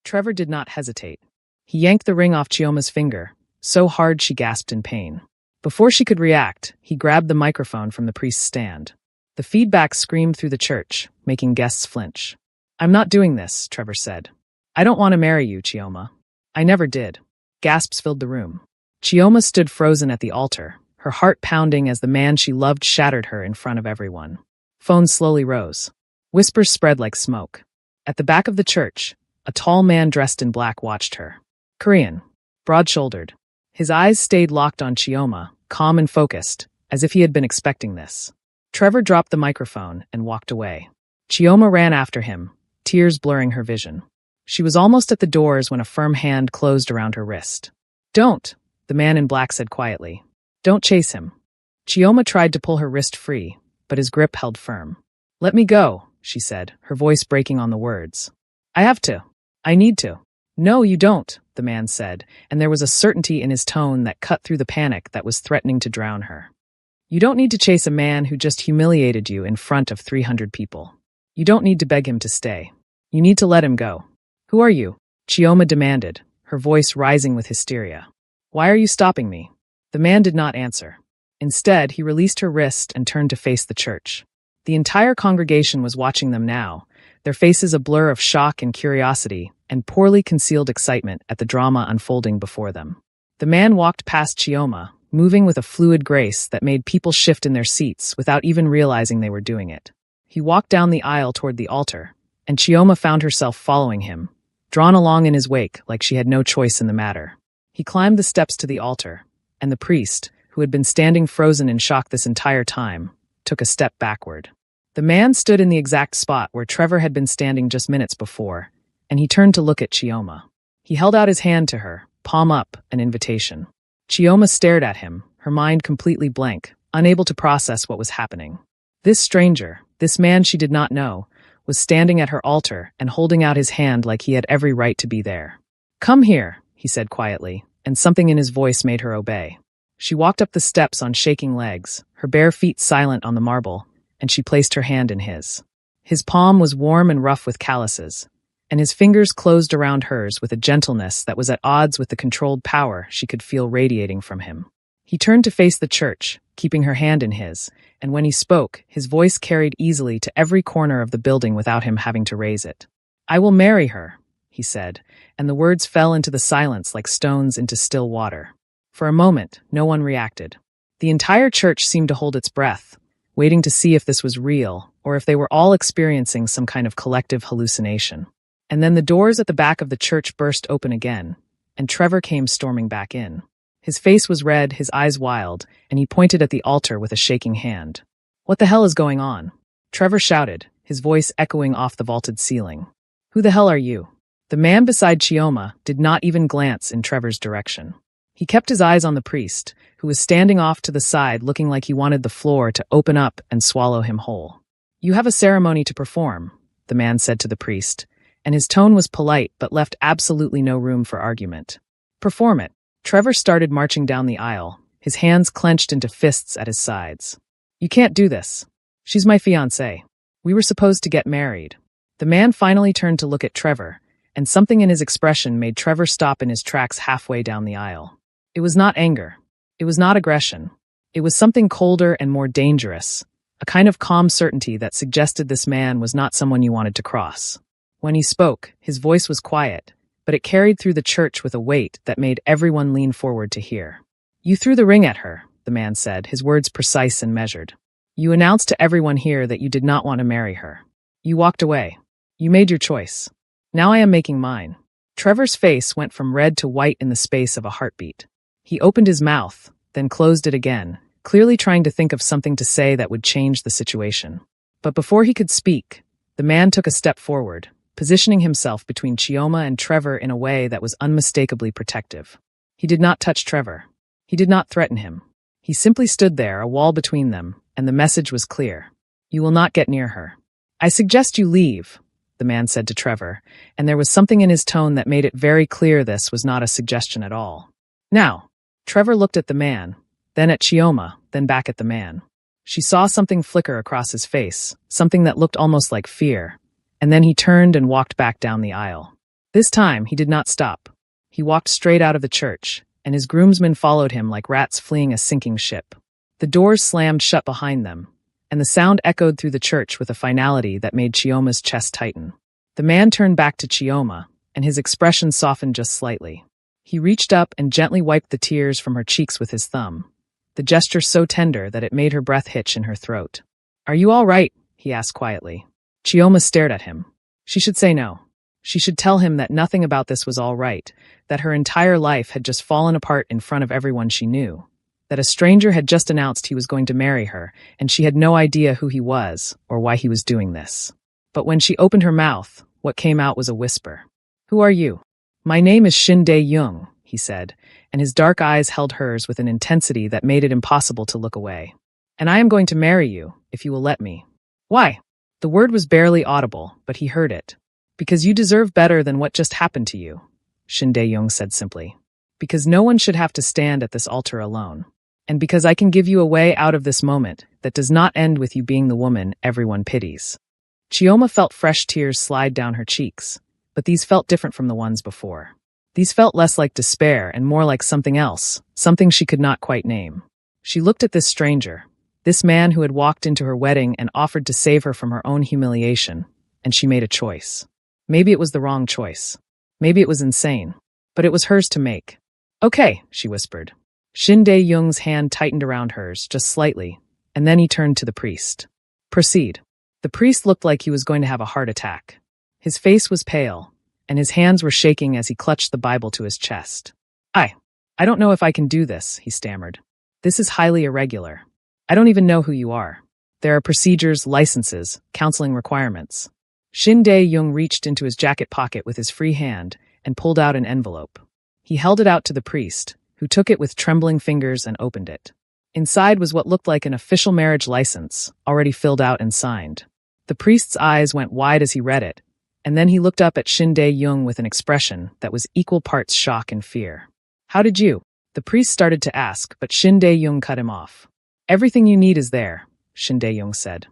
Trevor did not hesitate. He yanked the ring off Chioma's finger, so hard she gasped in pain. Before she could react, he grabbed the microphone from the priest's stand. The feedback screamed through the church, making guests flinch. "I'm not doing this," Trevor said. "I don't want to marry you, Chioma. I never did." Gasps filled the room. Chioma stood frozen at the altar, her heart pounding as the man she loved shattered her in front of everyone. Phones slowly rose. Whispers spread like smoke. At the back of the church, a tall man dressed in black watched her. Korean, broad-shouldered. His eyes stayed locked on Chioma, calm and focused, as if he had been expecting this. Trevor dropped the microphone and walked away. Chioma ran after him, tears blurring her vision. She was almost at the doors when a firm hand closed around her wrist. "Don't," the man in black said quietly. "Don't chase him." Chioma tried to pull her wrist free, but his grip held firm. "Let me go," she said, her voice breaking on the words. "I have to. I need to." "No, you don't," the man said, and there was a certainty in his tone that cut through the panic that was threatening to drown her. "You don't need to chase a man who just humiliated you in front of 300 people. You don't need to beg him to stay. You need to let him go." "Who are you?" Chioma demanded, her voice rising with hysteria. "Why are you stopping me?" The man did not answer. Instead, he released her wrist and turned to face the church. The entire congregation was watching them now, their faces a blur of shock and curiosity, and poorly concealed excitement at the drama unfolding before them. The man walked past Chioma, moving with a fluid grace that made people shift in their seats without even realizing they were doing it. He walked down the aisle toward the altar, and Chioma found herself following him, drawn along in his wake like she had no choice in the matter. He climbed the steps to the altar, and the priest, who had been standing frozen in shock this entire time, took a step backward. The man stood in the exact spot where Trevor had been standing just minutes before, and he turned to look at Chioma. He held out his hand to her, palm up, an invitation. Chioma stared at him, her mind completely blank, unable to process what was happening. This stranger, this man she did not know, was standing at her altar and holding out his hand like he had every right to be there. "Come here," he said quietly, and something in his voice made her obey. She walked up the steps on shaking legs, her bare feet silent on the marble, and she placed her hand in his. His palm was warm and rough with calluses, and his fingers closed around hers with a gentleness that was at odds with the controlled power she could feel radiating from him. He turned to face the church, keeping her hand in his, and when he spoke, his voice carried easily to every corner of the building without him having to raise it. "I will marry her," he said, and the words fell into the silence like stones into still water. For a moment, no one reacted. The entire church seemed to hold its breath, waiting to see if this was real, or if they were all experiencing some kind of collective hallucination. And then the doors at the back of the church burst open again, and Trevor came storming back in. His face was red, his eyes wild, and he pointed at the altar with a shaking hand. "What the hell is going on?" Trevor shouted, his voice echoing off the vaulted ceiling. "Who the hell are you?" The man beside Chioma did not even glance in Trevor's direction. He kept his eyes on the priest, who was standing off to the side looking like he wanted the floor to open up and swallow him whole. "You have a ceremony to perform," the man said to the priest, and his tone was polite but left absolutely no room for argument. "Perform it." Trevor started marching down the aisle, his hands clenched into fists at his sides. "You can't do this. She's my fiancée. We were supposed to get married." The man finally turned to look at Trevor, and something in his expression made Trevor stop in his tracks halfway down the aisle. It was not anger. It was not aggression. It was something colder and more dangerous, a kind of calm certainty that suggested this man was not someone you wanted to cross. When he spoke, his voice was quiet, but it carried through the church with a weight that made everyone lean forward to hear. "You threw the ring at her," the man said, his words precise and measured. "You announced to everyone here that you did not want to marry her. You walked away. You made your choice. Now I am making mine." Trevor's face went from red to white in the space of a heartbeat. He opened his mouth, then closed it again, clearly trying to think of something to say that would change the situation. But before he could speak, the man took a step forward, positioning himself between Chioma and Trevor in a way that was unmistakably protective. He did not touch Trevor. He did not threaten him. He simply stood there, a wall between them, and the message was clear. "You will not get near her." "I suggest you leave," the man said to Trevor, and there was something in his tone that made it very clear this was not a suggestion at all. "Now." Trevor looked at the man, then at Chioma, then back at the man. She saw something flicker across his face, something that looked almost like fear, and then he turned and walked back down the aisle. This time, he did not stop. He walked straight out of the church, and his groomsmen followed him like rats fleeing a sinking ship. The doors slammed shut behind them, and the sound echoed through the church with a finality that made Chioma's chest tighten. The man turned back to Chioma, and his expression softened just slightly. He reached up and gently wiped the tears from her cheeks with his thumb, the gesture so tender that it made her breath hitch in her throat. "Are you all right?" he asked quietly. Chioma stared at him. She should say no. She should tell him that nothing about this was all right, that her entire life had just fallen apart in front of everyone she knew, that a stranger had just announced he was going to marry her, and she had no idea who he was or why he was doing this. But when she opened her mouth, what came out was a whisper. "Who are you?" "My name is Shin Dae-young," he said, and his dark eyes held hers with an intensity that made it impossible to look away. "And I am going to marry you, if you will let me." "Why?" The word was barely audible, but he heard it. "Because you deserve better than what just happened to you," Shin Dae-young said simply. "Because no one should have to stand at this altar alone. And because I can give you a way out of this moment that does not end with you being the woman everyone pities." Chioma felt fresh tears slide down her cheeks, but these felt different from the ones before. These felt less like despair and more like something else, something she could not quite name. She looked at this stranger, this man who had walked into her wedding and offered to save her from her own humiliation, and she made a choice. Maybe it was the wrong choice. Maybe it was insane. But it was hers to make. "Okay," she whispered. Shin Dae-young's hand tightened around hers, just slightly, and then he turned to the priest. "Proceed." The priest looked like he was going to have a heart attack. His face was pale, and his hands were shaking as he clutched the Bible to his chest. I don't know if I can do this," he stammered. "This is highly irregular. I don't even know who you are. There are procedures, licenses, counseling requirements." Shin Dae-young reached into his jacket pocket with his free hand and pulled out an envelope. He held it out to the priest, who took it with trembling fingers and opened it. Inside was what looked like an official marriage license, already filled out and signed. The priest's eyes went wide as he read it, and then he looked up at Shin Dae-young with an expression that was equal parts shock and fear. "How did you?" The priest started to ask, but Shin Dae-young cut him off. "Everything you need is there," Shin Dae-young said.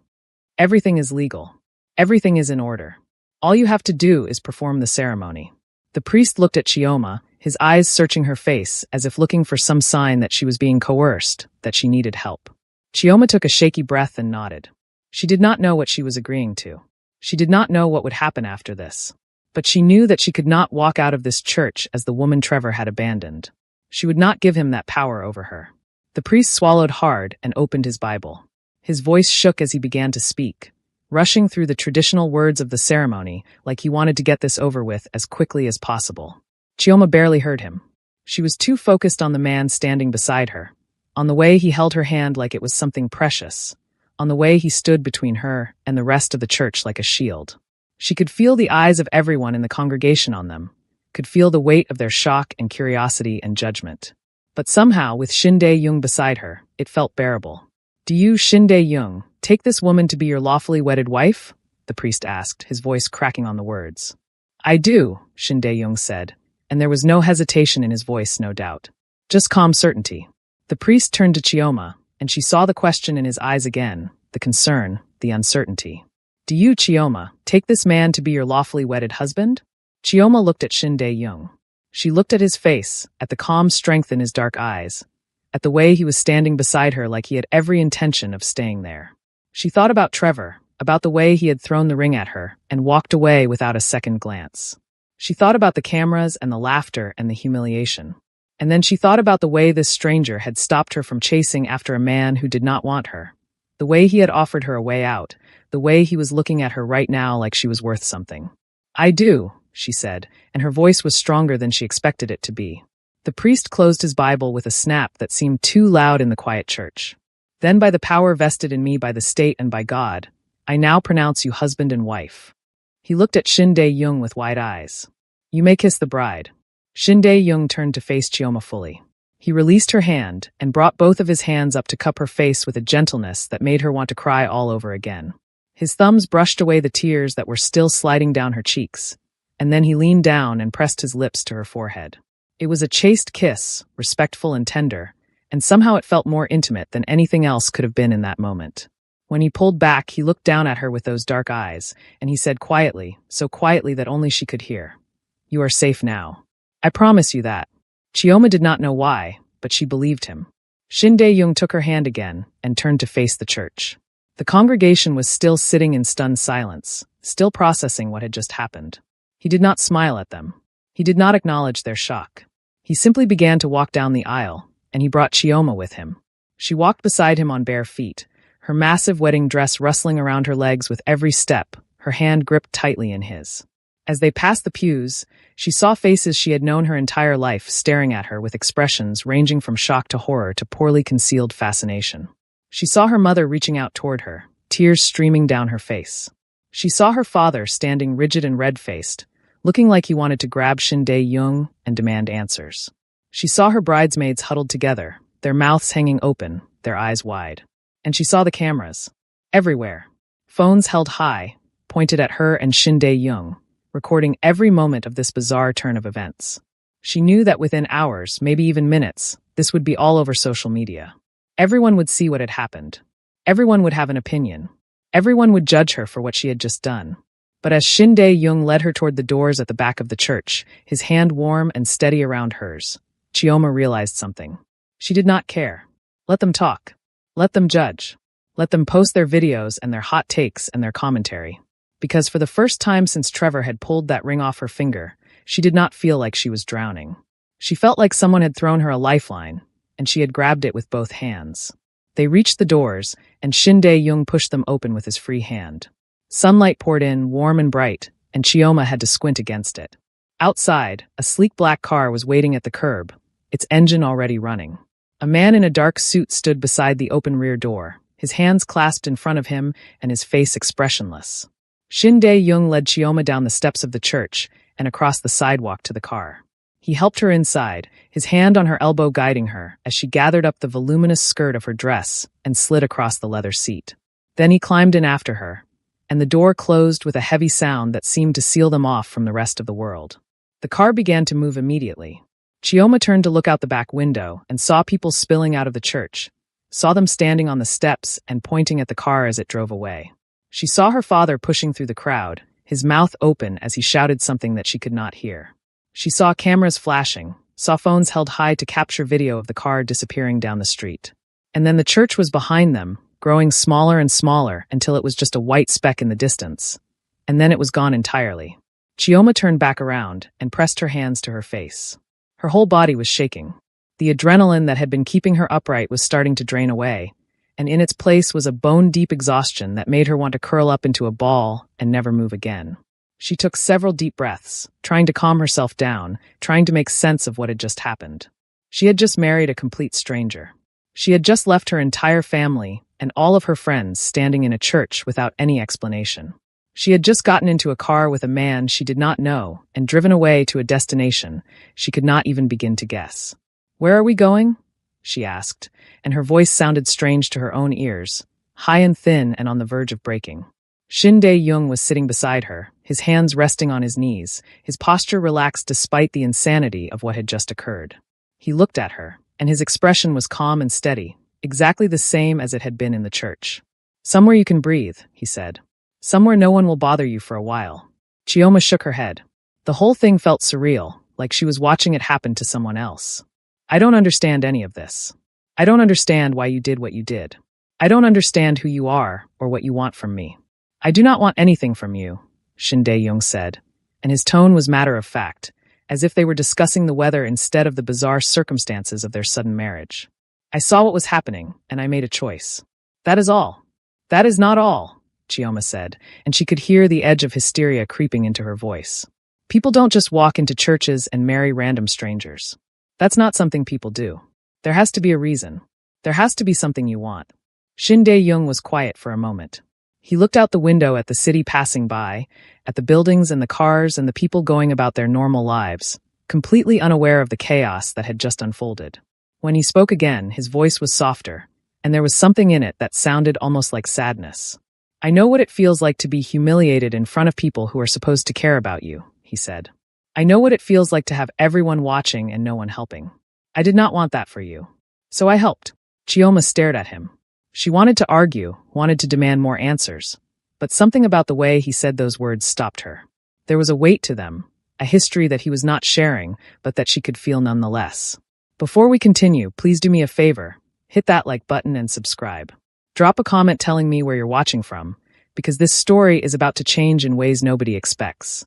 "Everything is legal. Everything is in order. All you have to do is perform the ceremony." The priest looked at Chioma, his eyes searching her face as if looking for some sign that she was being coerced, that she needed help. Chioma took a shaky breath and nodded. She did not know what she was agreeing to. She did not know what would happen after this. But she knew that she could not walk out of this church as the woman Trevor had abandoned. She would not give him that power over her. The priest swallowed hard and opened his Bible. His voice shook as he began to speak, rushing through the traditional words of the ceremony like he wanted to get this over with as quickly as possible. Chioma barely heard him. She was too focused on the man standing beside her, on the way he held her hand like it was something precious, on the way he stood between her and the rest of the church like a shield. She could feel the eyes of everyone in the congregation on them, could feel the weight of their shock and curiosity and judgment. But somehow, with Shin Dae-young beside her, it felt bearable. "Do you, Shin Dae-young, take this woman to be your lawfully wedded wife?" the priest asked, his voice cracking on the words. "I do," Shin Dae-young said, and there was no hesitation in his voice, no doubt. Just calm certainty. The priest turned to Chioma, and she saw the question in his eyes again, the concern, the uncertainty. "Do you, Chioma, take this man to be your lawfully wedded husband?" Chioma looked at Shin Dae-young. She looked at his face, at the calm strength in his dark eyes, at the way he was standing beside her like he had every intention of staying there. She thought about Trevor, about the way he had thrown the ring at her, and walked away without a second glance. She thought about the cameras and the laughter and the humiliation. And then she thought about the way this stranger had stopped her from chasing after a man who did not want her, the way he had offered her a way out, the way he was looking at her right now like she was worth something. "I do," she said, and her voice was stronger than she expected it to be. The priest closed his Bible with a snap that seemed too loud in the quiet church. "Then by the power vested in me by the state and by God, I now pronounce you husband and wife." He looked at Shin Dae-young with wide eyes. "You may kiss the bride." Shin Dae-young turned to face Chioma fully. He released her hand and brought both of his hands up to cup her face with a gentleness that made her want to cry all over again. His thumbs brushed away the tears that were still sliding down her cheeks, and then he leaned down and pressed his lips to her forehead. It was a chaste kiss, respectful and tender, and somehow it felt more intimate than anything else could have been in that moment. When he pulled back, he looked down at her with those dark eyes, and he said quietly, so quietly that only she could hear, You are safe now. I promise you that. Chioma did not know why, but she believed him. Shin Dae-young took her hand again and turned to face the church. The congregation was still sitting in stunned silence, still processing what had just happened. He did not smile at them. He did not acknowledge their shock. He simply began to walk down the aisle, and he brought Chioma with him. She walked beside him on bare feet, her massive wedding dress rustling around her legs with every step, her hand gripped tightly in his. As they passed the pews, she saw faces she had known her entire life staring at her with expressions ranging from shock to horror to poorly concealed fascination. She saw her mother reaching out toward her, tears streaming down her face. She saw her father standing rigid and red-faced, looking like he wanted to grab Shin Dae-young and demand answers. She saw her bridesmaids huddled together, their mouths hanging open, their eyes wide. And she saw the cameras. Everywhere. Phones held high, pointed at her and Shin Dae-young, recording every moment of this bizarre turn of events. She knew that within hours, maybe even minutes, this would be all over social media. Everyone would see what had happened. Everyone would have an opinion. Everyone would judge her for what she had just done. But as Shin Dae-young led her toward the doors at the back of the church, his hand warm and steady around hers, Chioma realized something. She did not care. Let them talk. Let them judge. Let them post their videos and their hot takes and their commentary. Because for the first time since Trevor had pulled that ring off her finger, she did not feel like she was drowning. She felt like someone had thrown her a lifeline, and she had grabbed it with both hands. They reached the doors, and Shin Dae-young pushed them open with his free hand. Sunlight poured in, warm and bright, and Chioma had to squint against it. Outside, a sleek black car was waiting at the curb, its engine already running. A man in a dark suit stood beside the open rear door, his hands clasped in front of him and his face expressionless. Shin Dae-young led Chioma down the steps of the church and across the sidewalk to the car. He helped her inside, his hand on her elbow guiding her as she gathered up the voluminous skirt of her dress and slid across the leather seat. Then he climbed in after her, and the door closed with a heavy sound that seemed to seal them off from the rest of the world. The car began to move immediately. Chioma turned to look out the back window and saw people spilling out of the church, saw them standing on the steps and pointing at the car as it drove away. She saw her father pushing through the crowd, his mouth open as he shouted something that she could not hear. She saw cameras flashing, saw phones held high to capture video of the car disappearing down the street. And then the church was behind them, growing smaller and smaller until it was just a white speck in the distance. And then it was gone entirely. Chioma turned back around and pressed her hands to her face. Her whole body was shaking. The adrenaline that had been keeping her upright was starting to drain away, and in its place was a bone-deep exhaustion that made her want to curl up into a ball and never move again. She took several deep breaths, trying to calm herself down, trying to make sense of what had just happened. She had just married a complete stranger. She had just left her entire family and all of her friends standing in a church without any explanation. She had just gotten into a car with a man she did not know and driven away to a destination she could not even begin to guess. "Where are we going?" she asked, and her voice sounded strange to her own ears, high and thin and on the verge of breaking. Shin Dae-young was sitting beside her, his hands resting on his knees, his posture relaxed despite the insanity of what had just occurred. He looked at her, and his expression was calm and steady, exactly the same as it had been in the church. "Somewhere you can breathe," he said. "Somewhere no one will bother you for a while." Chioma shook her head. The whole thing felt surreal, like she was watching it happen to someone else. "I don't understand any of this. I don't understand why you did what you did. I don't understand who you are or what you want from me. I do not want anything from you," Shin Dae-young said, and his tone was matter of fact, as if they were discussing the weather instead of the bizarre circumstances of their sudden marriage. "I saw what was happening, and I made a choice. That is all." "That is not all," Chioma said, and she could hear the edge of hysteria creeping into her voice. "People don't just walk into churches and marry random strangers. That's not something people do. There has to be a reason. There has to be something you want." Shin Dae-young was quiet for a moment. He looked out the window at the city passing by, at the buildings and the cars and the people going about their normal lives, completely unaware of the chaos that had just unfolded. When he spoke again, his voice was softer, and there was something in it that sounded almost like sadness. "I know what it feels like to be humiliated in front of people who are supposed to care about you," he said. "I know what it feels like to have everyone watching and no one helping. I did not want that for you. So I helped." Chioma stared at him. She wanted to argue, wanted to demand more answers, but something about the way he said those words stopped her. There was a weight to them, a history that he was not sharing, but that she could feel nonetheless. Before we continue, please do me a favor. Hit that like button and subscribe. Drop a comment telling me where you're watching from, because this story is about to change in ways nobody expects.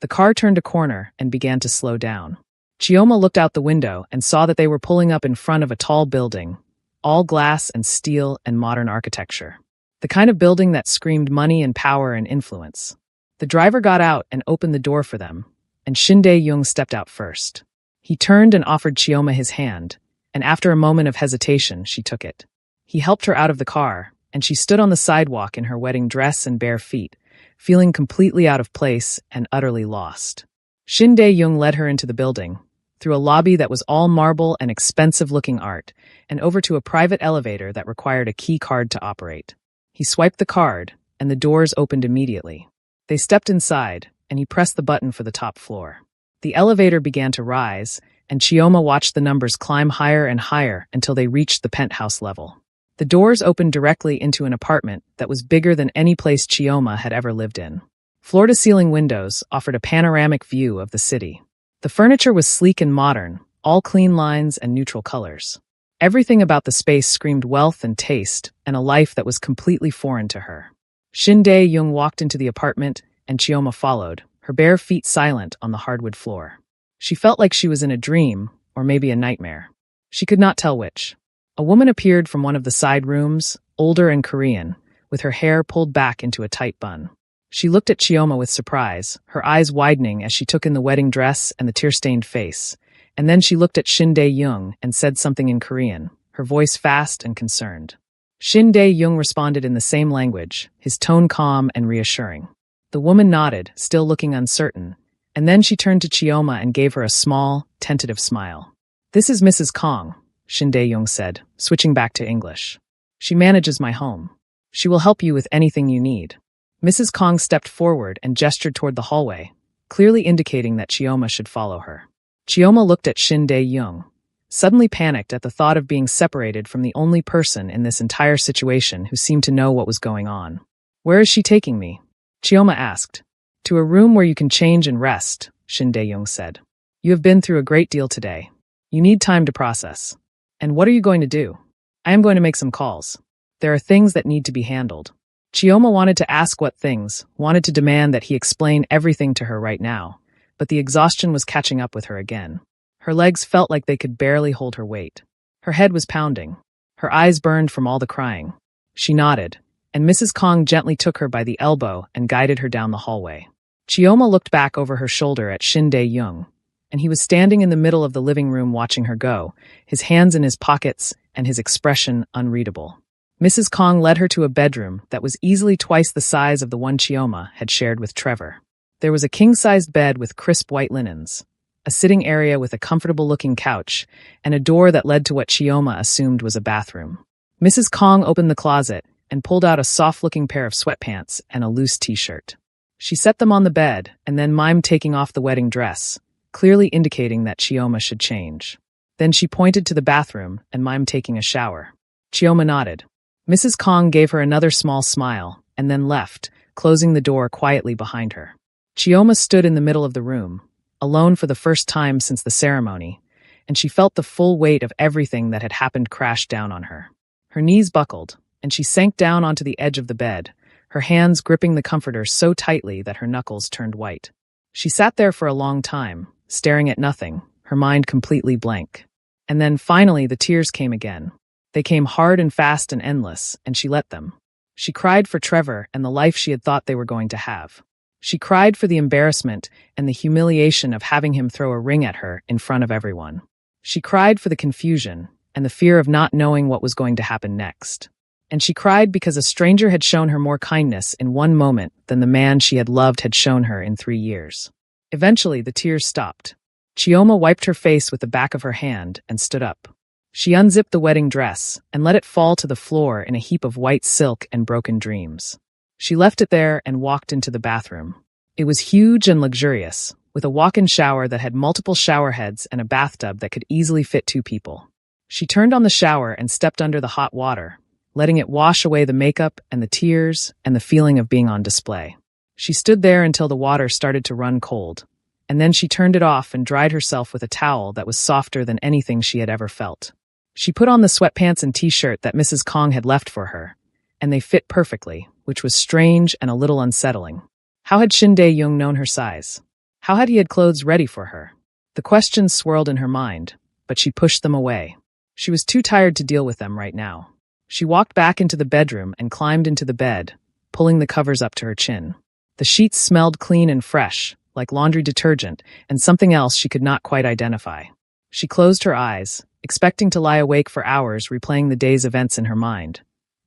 The car turned a corner and began to slow down. Chioma looked out the window and saw that they were pulling up in front of a tall building, all glass and steel and modern architecture. The kind of building that screamed money and power and influence. The driver got out and opened the door for them, and Shin Dae-young stepped out first. He turned and offered Chioma his hand, and after a moment of hesitation, she took it. He helped her out of the car, and she stood on the sidewalk in her wedding dress and bare feet, feeling completely out of place and utterly lost. Shin Dae-young led her into the building, through a lobby that was all marble and expensive-looking art, and over to a private elevator that required a key card to operate. He swiped the card, and the doors opened immediately. They stepped inside, and he pressed the button for the top floor. The elevator began to rise, and Chioma watched the numbers climb higher and higher until they reached the penthouse level. The doors opened directly into an apartment that was bigger than any place Chioma had ever lived in. Floor-to-ceiling windows offered a panoramic view of the city. The furniture was sleek and modern, all clean lines and neutral colors. Everything about the space screamed wealth and taste, and a life that was completely foreign to her. Shin Dae-young walked into the apartment, and Chioma followed, her bare feet silent on the hardwood floor. She felt like she was in a dream, or maybe a nightmare. She could not tell which. A woman appeared from one of the side rooms, older and Korean, with her hair pulled back into a tight bun. She looked at Chioma with surprise, her eyes widening as she took in the wedding dress and the tear-stained face. And then she looked at Shin Dae-young and said something in Korean, her voice fast and concerned. Shin Dae-young responded in the same language, his tone calm and reassuring. The woman nodded, still looking uncertain, and then she turned to Chioma and gave her a small, tentative smile. "This is Mrs. Kong," Shin Dae-young said, switching back to English. "She manages my home. She will help you with anything you need." Mrs. Kong stepped forward and gestured toward the hallway, clearly indicating that Chioma should follow her. Chioma looked at Shin Dae-young, suddenly panicked at the thought of being separated from the only person in this entire situation who seemed to know what was going on. "Where is she taking me?" Chioma asked. "To a room where you can change and rest," Shin Dae-young said. "You have been through a great deal today. You need time to process. And what are you going to do?" "I am going to make some calls. There are things that need to be handled." Chioma wanted to ask what things, wanted to demand that he explain everything to her right now, but the exhaustion was catching up with her again. Her legs felt like they could barely hold her weight. Her head was pounding. Her eyes burned from all the crying. She nodded, and Mrs. Kong gently took her by the elbow and guided her down the hallway. Chioma looked back over her shoulder at Shin Dae-young, and he was standing in the middle of the living room watching her go, his hands in his pockets and his expression unreadable. Mrs. Kong led her to a bedroom that was easily twice the size of the one Chioma had shared with Trevor. There was a king-sized bed with crisp white linens, a sitting area with a comfortable-looking couch, and a door that led to what Chioma assumed was a bathroom. Mrs. Kong opened the closet and pulled out a soft-looking pair of sweatpants and a loose t-shirt. She set them on the bed and then mimed taking off the wedding dress, clearly indicating that Chioma should change. Then she pointed to the bathroom and mimed taking a shower. Chioma nodded. Mrs. Kong gave her another small smile and then left, closing the door quietly behind her. Chioma stood in the middle of the room, alone for the first time since the ceremony, and she felt the full weight of everything that had happened crash down on her. Her knees buckled, and she sank down onto the edge of the bed, her hands gripping the comforter so tightly that her knuckles turned white. She sat there for a long time, staring at nothing, her mind completely blank. And then finally the tears came again. They came hard and fast and endless, and she let them. She cried for Trevor and the life she had thought they were going to have. She cried for the embarrassment and the humiliation of having him throw a ring at her in front of everyone. She cried for the confusion and the fear of not knowing what was going to happen next. And she cried because a stranger had shown her more kindness in one moment than the man she had loved had shown her in 3 years. Eventually, the tears stopped. Chioma wiped her face with the back of her hand and stood up. She unzipped the wedding dress and let it fall to the floor in a heap of white silk and broken dreams. She left it there and walked into the bathroom. It was huge and luxurious, with a walk-in shower that had multiple shower heads and a bathtub that could easily fit 2 people. She turned on the shower and stepped under the hot water, letting it wash away the makeup and the tears and the feeling of being on display. She stood there until the water started to run cold, and then she turned it off and dried herself with a towel that was softer than anything she had ever felt. She put on the sweatpants and t-shirt that Mrs. Kong had left for her, and they fit perfectly, which was strange and a little unsettling. How had Shin Dae-young known her size? How had he had clothes ready for her? The questions swirled in her mind, but she pushed them away. She was too tired to deal with them right now. She walked back into the bedroom and climbed into the bed, pulling the covers up to her chin. The sheets smelled clean and fresh, like laundry detergent, and something else she could not quite identify. She closed her eyes, expecting to lie awake for hours replaying the day's events in her mind.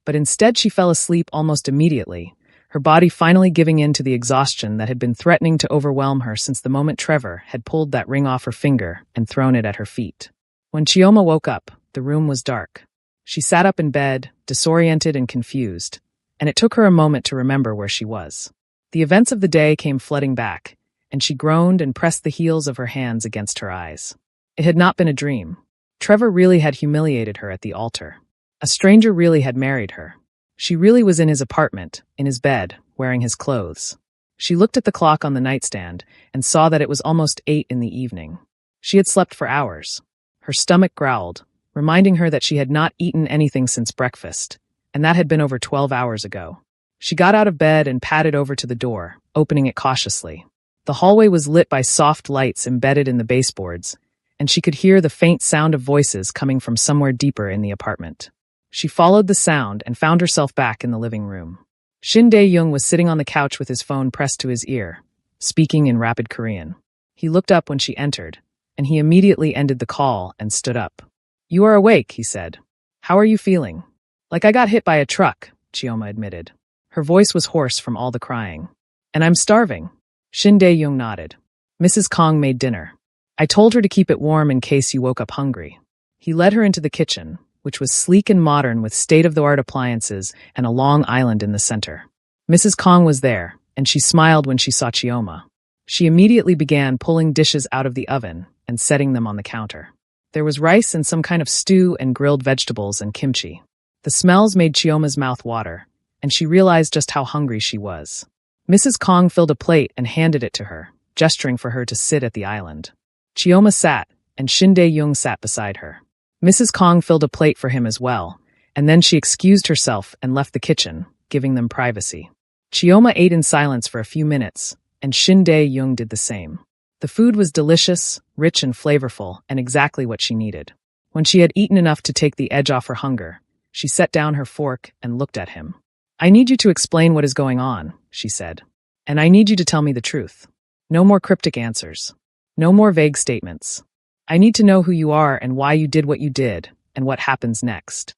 But instead she fell asleep almost immediately, her body finally giving in to the exhaustion that had been threatening to overwhelm her since the moment Trevor had pulled that ring off her finger and thrown it at her feet. When Chioma woke up, the room was dark. She sat up in bed, disoriented and confused, and it took her a moment to remember where she was. The events of the day came flooding back, and she groaned and pressed the heels of her hands against her eyes. It had not been a dream. Trevor really had humiliated her at the altar. A stranger really had married her. She really was in his apartment, in his bed, wearing his clothes. She looked at the clock on the nightstand and saw that it was almost 8 in the evening. She had slept for hours. Her stomach growled, reminding her that she had not eaten anything since breakfast, and that had been over 12 hours ago. She got out of bed and padded over to the door, opening it cautiously. The hallway was lit by soft lights embedded in the baseboards, and she could hear the faint sound of voices coming from somewhere deeper in the apartment. She followed the sound and found herself back in the living room. Shin Dae-young was sitting on the couch with his phone pressed to his ear, speaking in rapid Korean. He looked up when she entered, and he immediately ended the call and stood up. "You are awake," he said. "How are you feeling?" "Like I got hit by a truck," Chioma admitted. Her voice was hoarse from all the crying. "And I'm starving." Shin Dae-young nodded. "Mrs. Kong made dinner. I told her to keep it warm in case you woke up hungry." He led her into the kitchen, which was sleek and modern with state-of-the-art appliances and a long island in the center. Mrs. Kong was there, and she smiled when she saw Chioma. She immediately began pulling dishes out of the oven and setting them on the counter. There was rice and some kind of stew and grilled vegetables and kimchi. The smells made Chioma's mouth water, and she realized just how hungry she was. Mrs. Kong filled a plate and handed it to her, gesturing for her to sit at the island. Chioma sat, and Shin Dae-young sat beside her. Mrs. Kong filled a plate for him as well, and then she excused herself and left the kitchen, giving them privacy. Chioma ate in silence for a few minutes, and Shin Dae-young did the same. The food was delicious, rich and flavorful, and exactly what she needed. When she had eaten enough to take the edge off her hunger, she set down her fork and looked at him. "I need you to explain what is going on," she said. "And I need you to tell me the truth. No more cryptic answers. No more vague statements. I need to know who you are and why you did what you did, and what happens next."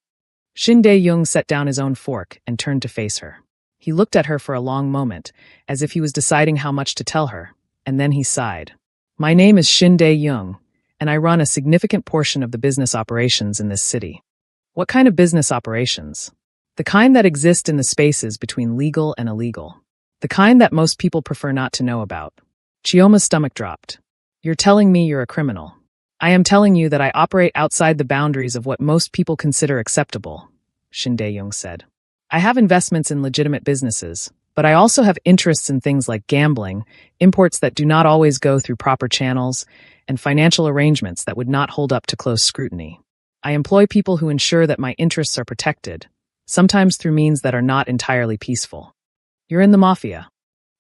Shin Dae-young set down his own fork and turned to face her. He looked at her for a long moment, as if he was deciding how much to tell her, and then he sighed. "My name is Shin Dae-young, and I run a significant portion of the business operations in this city." "What kind of business operations?" "The kind that exist in the spaces between legal and illegal. The kind that most people prefer not to know about." Chioma's stomach dropped. "You're telling me you're a criminal." "I am telling you that I operate outside the boundaries of what most people consider acceptable," Shin Dae-young said. "I have investments in legitimate businesses, but I also have interests in things like gambling, imports that do not always go through proper channels, and financial arrangements that would not hold up to close scrutiny. I employ people who ensure that my interests are protected, sometimes through means that are not entirely peaceful." "You're in the mafia."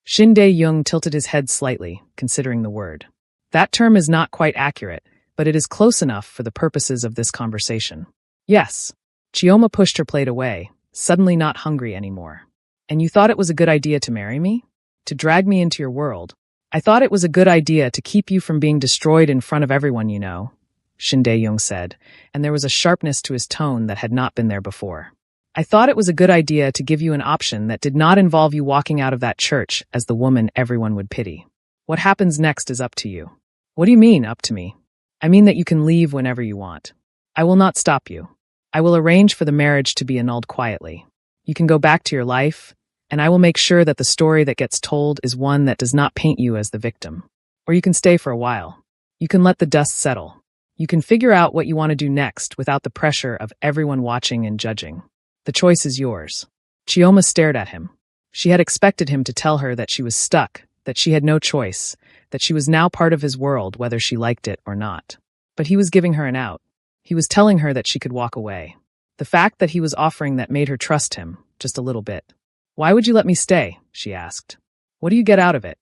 Shin Dae-young tilted his head slightly, considering the word. "That term is not quite accurate, but it is close enough for the purposes of this conversation." "Yes." Chioma pushed her plate away, suddenly not hungry anymore. "And you thought it was a good idea to marry me? To drag me into your world? I thought it was a good idea to keep you from being destroyed in front of everyone you know," Shin Dae-young said, and there was a sharpness to his tone that had not been there before. "I thought it was a good idea to give you an option that did not involve you walking out of that church as the woman everyone would pity. What happens next is up to you." "What do you mean, up to me?" "I mean that you can leave whenever you want. I will not stop you. I will arrange for the marriage to be annulled quietly. You can go back to your life, and I will make sure that the story that gets told is one that does not paint you as the victim. Or you can stay for a while. You can let the dust settle. You can figure out what you want to do next without the pressure of everyone watching and judging. The choice is yours." Chioma stared at him. She had expected him to tell her that she was stuck, that she had no choice, that she was now part of his world whether she liked it or not. But he was giving her an out. He was telling her that she could walk away. The fact that he was offering that made her trust him, just a little bit. "Why would you let me stay?" she asked. "What do you get out of it?"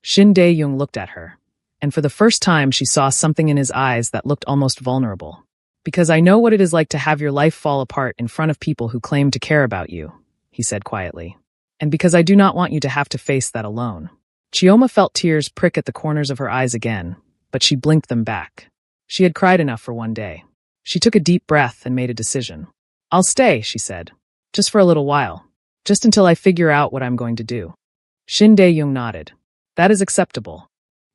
Shin Dae-young looked at her, and for the first time she saw something in his eyes that looked almost vulnerable. "Because I know what it is like to have your life fall apart in front of people who claim to care about you," he said quietly. "And because I do not want you to have to face that alone." Chioma felt tears prick at the corners of her eyes again, but she blinked them back. She had cried enough for one day. She took a deep breath and made a decision. "I'll stay," she said. "Just for a little while. Just until I figure out what I'm going to do." Shin Dae-young nodded. "That is acceptable."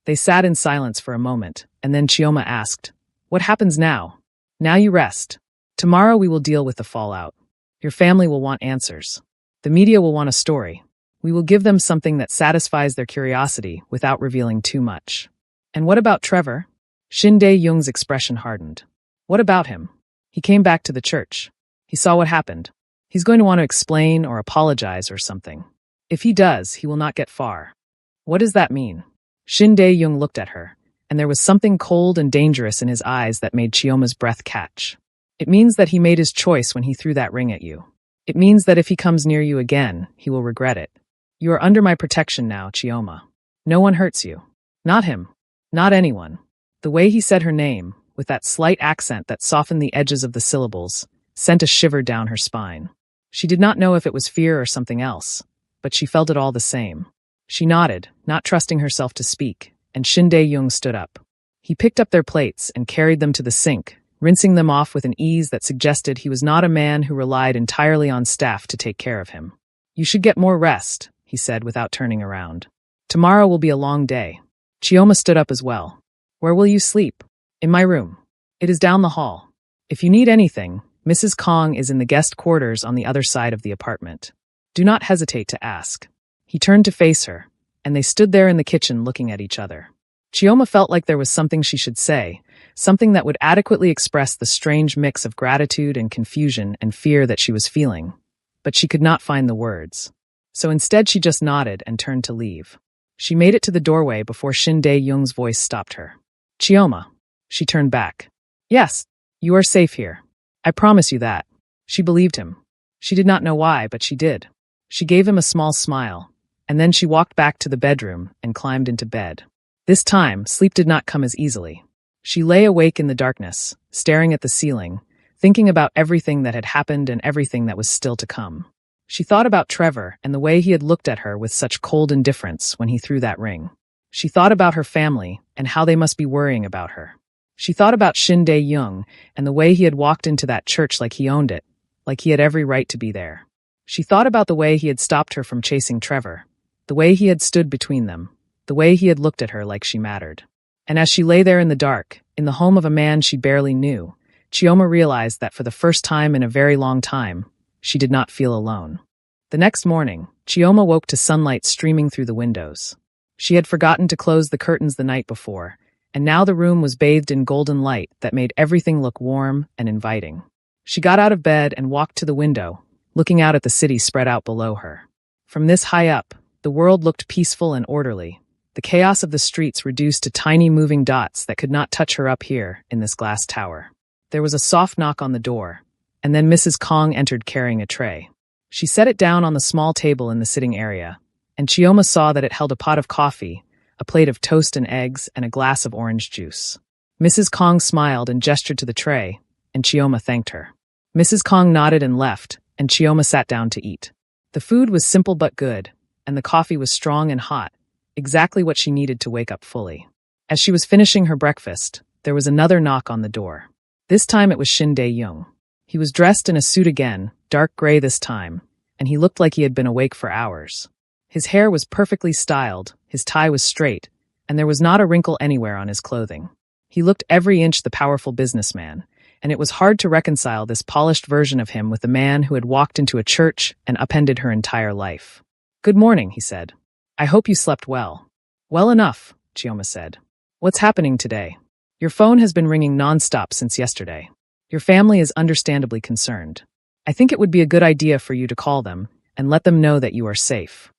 They sat in silence for a moment, and then Chioma asked, "What happens now?" "Now you rest. Tomorrow we will deal with the fallout. Your family will want answers. The media will want a story. We will give them something that satisfies their curiosity without revealing too much." "And what about Trevor?" Shin Dae-young's expression hardened. "What about him? He came back to the church. He saw what happened. He's going to want to explain or apologize or something. If he does, he will not get far." "What does that mean?" Shin Dae-young looked at her, and there was something cold and dangerous in his eyes that made Chioma's breath catch. "It means that he made his choice when he threw that ring at you. It means that if he comes near you again, he will regret it. You are under my protection now, Chioma. No one hurts you. Not him. Not anyone." The way he said her name, with that slight accent that softened the edges of the syllables, sent a shiver down her spine. She did not know if it was fear or something else, but she felt it all the same. She nodded, not trusting herself to speak, and Shin Dae-young stood up. He picked up their plates and carried them to the sink, rinsing them off with an ease that suggested he was not a man who relied entirely on staff to take care of him. "You should get more rest," he said without turning around. "Tomorrow will be a long day." Chioma stood up as well. "Where will you sleep?" "In my room. It is down the hall. If you need anything, Mrs. Kong is in the guest quarters on the other side of the apartment. Do not hesitate to ask." He turned to face her, and they stood there in the kitchen looking at each other. Chioma felt like there was something she should say, something that would adequately express the strange mix of gratitude and confusion and fear that she was feeling, but she could not find the words. So instead she just nodded and turned to leave. She made it to the doorway before Shin Dae-young's voice stopped her. "Chioma." She turned back. "Yes, you are safe here. I promise you that." She believed him. She did not know why, but she did. She gave him a small smile, and then she walked back to the bedroom and climbed into bed. This time, sleep did not come as easily. She lay awake in the darkness, staring at the ceiling, thinking about everything that had happened and everything that was still to come. She thought about Trevor and the way he had looked at her with such cold indifference when he threw that ring. She thought about her family and how they must be worrying about her. She thought about Shin Dae-young and the way he had walked into that church like he owned it, like he had every right to be there. She thought about the way he had stopped her from chasing Trevor, the way he had stood between them, the way he had looked at her like she mattered. And as she lay there in the dark, in the home of a man she barely knew, Chioma realized that for the first time in a very long time, she did not feel alone. The next morning, Chioma woke to sunlight streaming through the windows. She had forgotten to close the curtains the night before, and now the room was bathed in golden light that made everything look warm and inviting. She got out of bed and walked to the window, looking out at the city spread out below her. From this high up, the world looked peaceful and orderly, the chaos of the streets reduced to tiny moving dots that could not touch her up here in this glass tower. There was a soft knock on the door, and then Mrs. Kong entered carrying a tray. She set it down on the small table in the sitting area, and Chioma saw that it held a pot of coffee, a plate of toast and eggs, and a glass of orange juice. Mrs. Kong smiled and gestured to the tray, and Chioma thanked her. Mrs. Kong nodded and left, and Chioma sat down to eat. The food was simple but good, and the coffee was strong and hot, exactly what she needed to wake up fully. As she was finishing her breakfast, there was another knock on the door. This time it was Shin Dae-young. He was dressed in a suit again, dark gray this time, and he looked like he had been awake for hours. His hair was perfectly styled, his tie was straight, and there was not a wrinkle anywhere on his clothing. He looked every inch the powerful businessman, and it was hard to reconcile this polished version of him with the man who had walked into a church and upended her entire life. "Good morning," he said. "I hope you slept well." "Well enough," Chioma said. "What's happening today? Your phone has been ringing non-stop since yesterday. Your family is understandably concerned. I think it would be a good idea for you to call them and let them know that you are safe."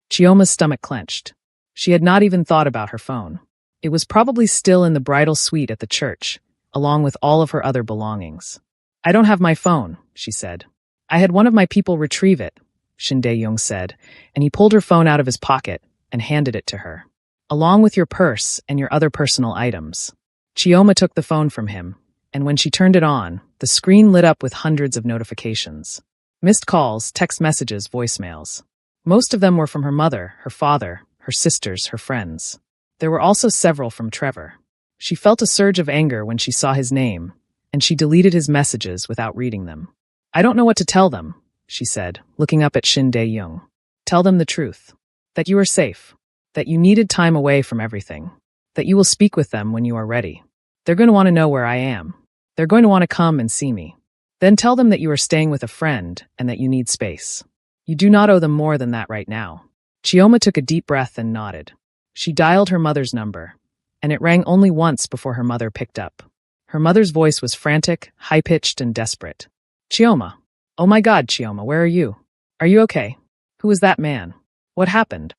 Chioma's stomach clenched. She had not even thought about her phone. It was probably still in the bridal suite at the church, along with all of her other belongings. I don't have my phone, she said. I had one of my people retrieve it, Shin Dae-young said, and he pulled her phone out of his pocket and handed it to her. Along with your purse and your other personal items. Chioma took the phone from him, and when she turned it on, the screen lit up with hundreds of notifications. Missed calls, text messages, voicemails. Most of them were from her mother, her father, her sisters, her friends. There were also several from Trevor. She felt a surge of anger when she saw his name, and she deleted his messages without reading them. I don't know what to tell them, she said, looking up at Shin Dae-young. Tell them the truth. That you are safe. That you needed time away from everything. That you will speak with them when you are ready. They're going to want to know where I am. They're going to want to come and see me. Then tell them that you are staying with a friend and that you need space. You do not owe them more than that right now. Chioma took a deep breath and nodded. She dialed her mother's number, and it rang only once before her mother picked up. Her mother's voice was frantic, high-pitched, and desperate. Chioma. Oh my God, Chioma, where are you? Are you okay? Who was that man? What happened?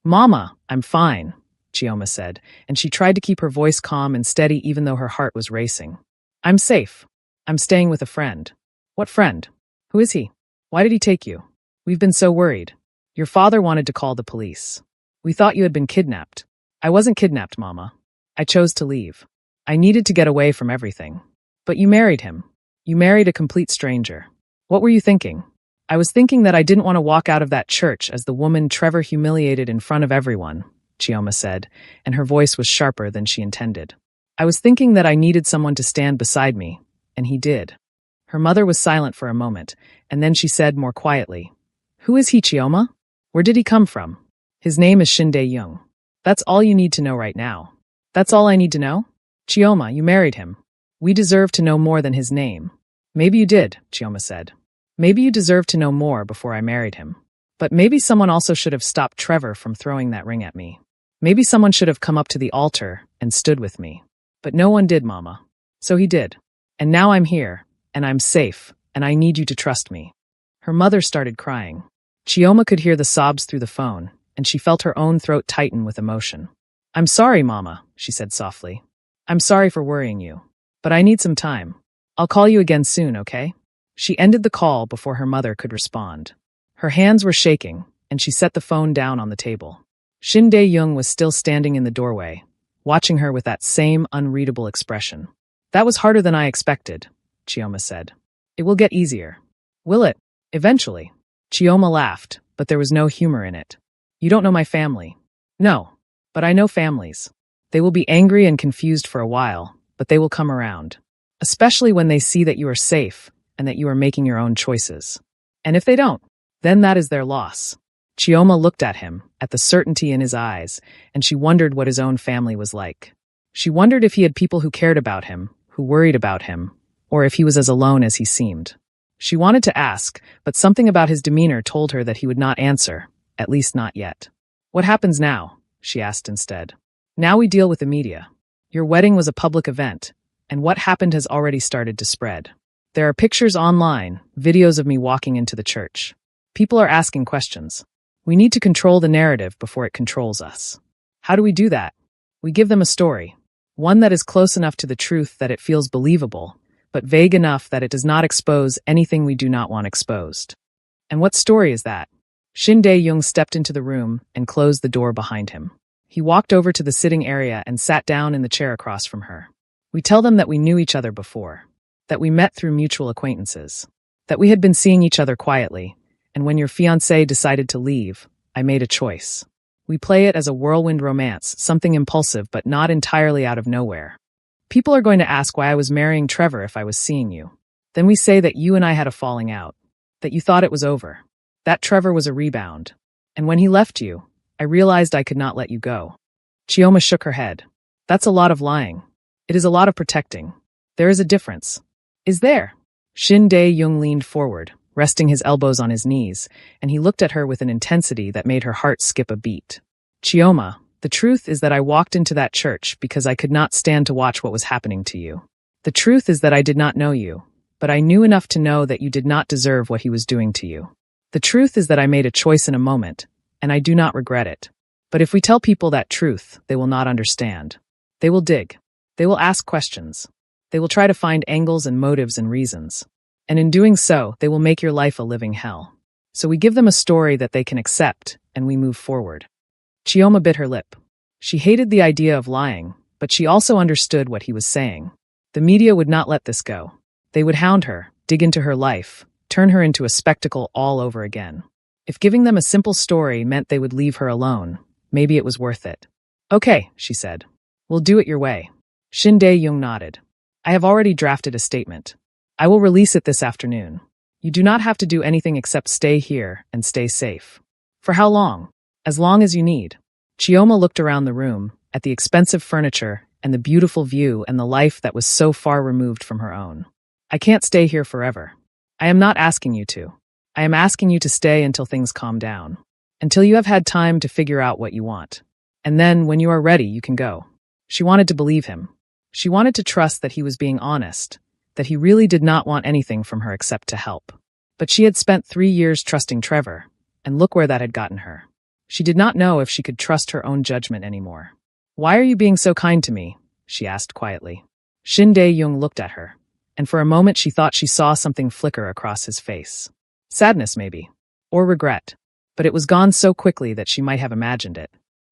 Mama, I'm fine, Chioma said, and she tried to keep her voice calm and steady even though her heart was racing. I'm safe. I'm staying with a friend. What friend? Who is he? Why did he take you? We've been so worried. Your father wanted to call the police. We thought you had been kidnapped. I wasn't kidnapped, Mama. I chose to leave. I needed to get away from everything. But you married him. You married a complete stranger. What were you thinking? I was thinking that I didn't want to walk out of that church as the woman Trevor humiliated in front of everyone, Chioma said, and her voice was sharper than she intended. I was thinking that I needed someone to stand beside me, and he did. Her mother was silent for a moment, and then she said more quietly, Who is he, Chioma? Where did he come from? His name is Shin Dae-young. That's all you need to know right now. That's all I need to know? Chioma, you married him. We deserve to know more than his name. Maybe you did, Chioma said. Maybe you deserved to know more before I married him. But maybe someone also should have stopped Trevor from throwing that ring at me. Maybe someone should have come up to the altar and stood with me. But no one did, Mama. So he did. And now I'm here, and I'm safe, and I need you to trust me. Her mother started crying. Chioma could hear the sobs through the phone, and she felt her own throat tighten with emotion. I'm sorry, Mama, she said softly. I'm sorry for worrying you. But I need some time. I'll call you again soon, okay? She ended the call before her mother could respond. Her hands were shaking, and she set the phone down on the table. Shin Dae-young was still standing in the doorway, watching her with that same unreadable expression. That was harder than I expected, Chioma said. It will get easier. Will it? Eventually. Chioma laughed, but there was no humor in it. You don't know my family. No, but I know families. They will be angry and confused for a while, but they will come around. Especially when they see that you are safe and that you are making your own choices. And if they don't, then that is their loss. Chioma looked at him, at the certainty in his eyes, and she wondered what his own family was like. She wondered if he had people who cared about him, who worried about him, or if he was as alone as he seemed. She wanted to ask, but something about his demeanor told her that he would not answer, at least not yet. What happens now? She asked instead. Now we deal with the media. Your wedding was a public event, and what happened has already started to spread. There are pictures online, videos of me walking into the church. People are asking questions. We need to control the narrative before it controls us. How do we do that? We give them a story. One that is close enough to the truth that it feels believable, but vague enough that it does not expose anything we do not want exposed. And what story is that? Shin Dae-young stepped into the room and closed the door behind him. He walked over to the sitting area and sat down in the chair across from her. We tell them that we knew each other before, that we met through mutual acquaintances, that we had been seeing each other quietly, and when your fiancé decided to leave, I made a choice. We play it as a whirlwind romance, something impulsive but not entirely out of nowhere. People are going to ask why I was marrying Trevor if I was seeing you. Then we say that you and I had a falling out, that you thought it was over, that Trevor was a rebound. And when he left you, I realized I could not let you go. Chioma shook her head. That's a lot of lying. It is a lot of protecting. There is a difference. Is there? Shin Dae-young leaned forward, resting his elbows on his knees, and he looked at her with an intensity that made her heart skip a beat. Chioma, the truth is that I walked into that church because I could not stand to watch what was happening to you. The truth is that I did not know you, but I knew enough to know that you did not deserve what he was doing to you. The truth is that I made a choice in a moment, and I do not regret it. But if we tell people that truth, they will not understand. They will dig. They will ask questions. They will try to find angles and motives and reasons. And in doing so, they will make your life a living hell. So we give them a story that they can accept, and we move forward. Chioma bit her lip. She hated the idea of lying, but she also understood what he was saying. The media would not let this go. They would hound her, dig into her life, turn her into a spectacle all over again. If giving them a simple story meant they would leave her alone, maybe it was worth it. Okay, she said. We'll do it your way. Shin Dae-young nodded. I have already drafted a statement. I will release it this afternoon. You do not have to do anything except stay here and stay safe. For how long? As long as you need. Chioma looked around the room, at the expensive furniture and the beautiful view and the life that was so far removed from her own. I can't stay here forever. I am not asking you to. I am asking you to stay until things calm down. Until you have had time to figure out what you want. And then, when you are ready, you can go. She wanted to believe him. She wanted to trust that he was being honest, that he really did not want anything from her except to help. But she had spent 3 years trusting Trevor, and look where that had gotten her. She did not know if she could trust her own judgment anymore. Why are you being so kind to me? She asked quietly. Shin Dae-young looked at her, and for a moment she thought she saw something flicker across his face. Sadness, maybe. Or regret. But it was gone so quickly that she might have imagined it.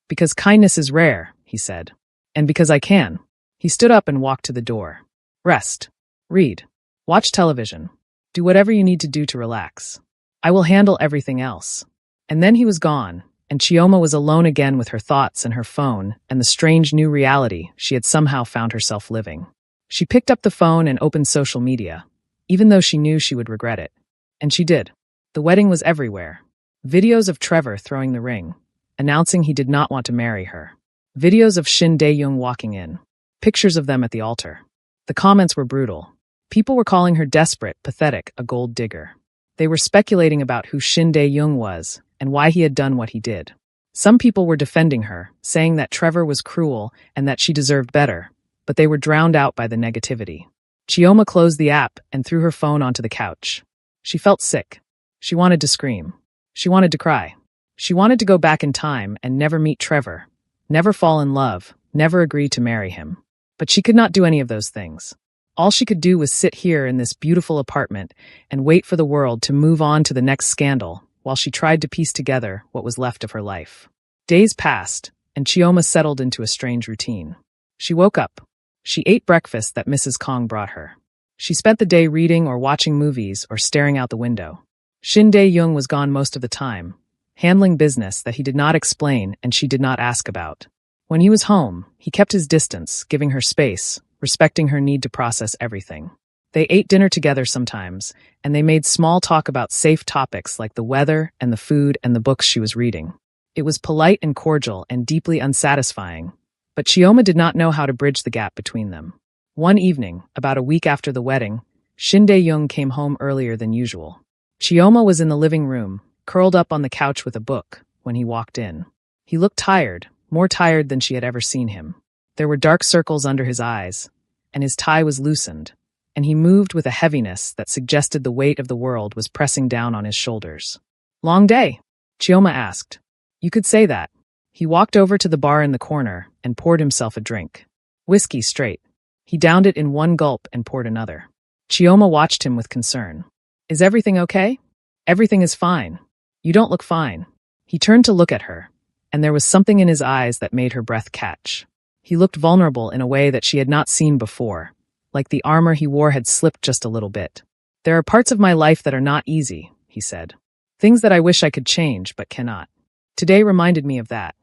Because kindness is rare, he said. And because I can. He stood up and walked to the door. Rest. Read. Watch television. Do whatever you need to do to relax. I will handle everything else. And then he was gone, and Chioma was alone again with her thoughts and her phone and the strange new reality she had somehow found herself living. She picked up the phone and opened social media, even though she knew she would regret it. And she did. The wedding was everywhere. Videos of Trevor throwing the ring, announcing he did not want to marry her. Videos of Shin Dae-young walking in. Pictures of them at the altar. The comments were brutal. People were calling her desperate, pathetic, a gold digger. They were speculating about who Shin Dae-young was and why he had done what he did. Some people were defending her, saying that Trevor was cruel and that she deserved better, but they were drowned out by the negativity. Chioma closed the app and threw her phone onto the couch. She felt sick. She wanted to scream. She wanted to cry. She wanted to go back in time and never meet Trevor, never fall in love, never agree to marry him. But she could not do any of those things. All she could do was sit here in this beautiful apartment and wait for the world to move on to the next scandal while she tried to piece together what was left of her life. Days passed, and Chioma settled into a strange routine. She woke up. She ate breakfast that Mrs. Kong brought her. She spent the day reading or watching movies or staring out the window. Shin Dae-young was gone most of the time, handling business that he did not explain and she did not ask about. When he was home, he kept his distance, giving her space, respecting her need to process everything. They ate dinner together sometimes, and they made small talk about safe topics like the weather and the food and the books she was reading. It was polite and cordial and deeply unsatisfying, but Chioma did not know how to bridge the gap between them. One evening, about a week after the wedding, Shin Dae-young came home earlier than usual. Chioma was in the living room, curled up on the couch with a book, when he walked in. He looked tired, more tired than she had ever seen him. There were dark circles under his eyes, and his tie was loosened, and he moved with a heaviness that suggested the weight of the world was pressing down on his shoulders. Long day? Chioma asked. You could say that. He walked over to the bar in the corner and poured himself a drink. Whiskey straight. He downed it in one gulp and poured another. Chioma watched him with concern. Is everything okay? Everything is fine. You don't look fine. He turned to look at her, and there was something in his eyes that made her breath catch. He looked vulnerable in a way that she had not seen before, like the armor he wore had slipped just a little bit. There are parts of my life that are not easy, he said. Things that I wish I could change, but cannot. Today reminded me of that.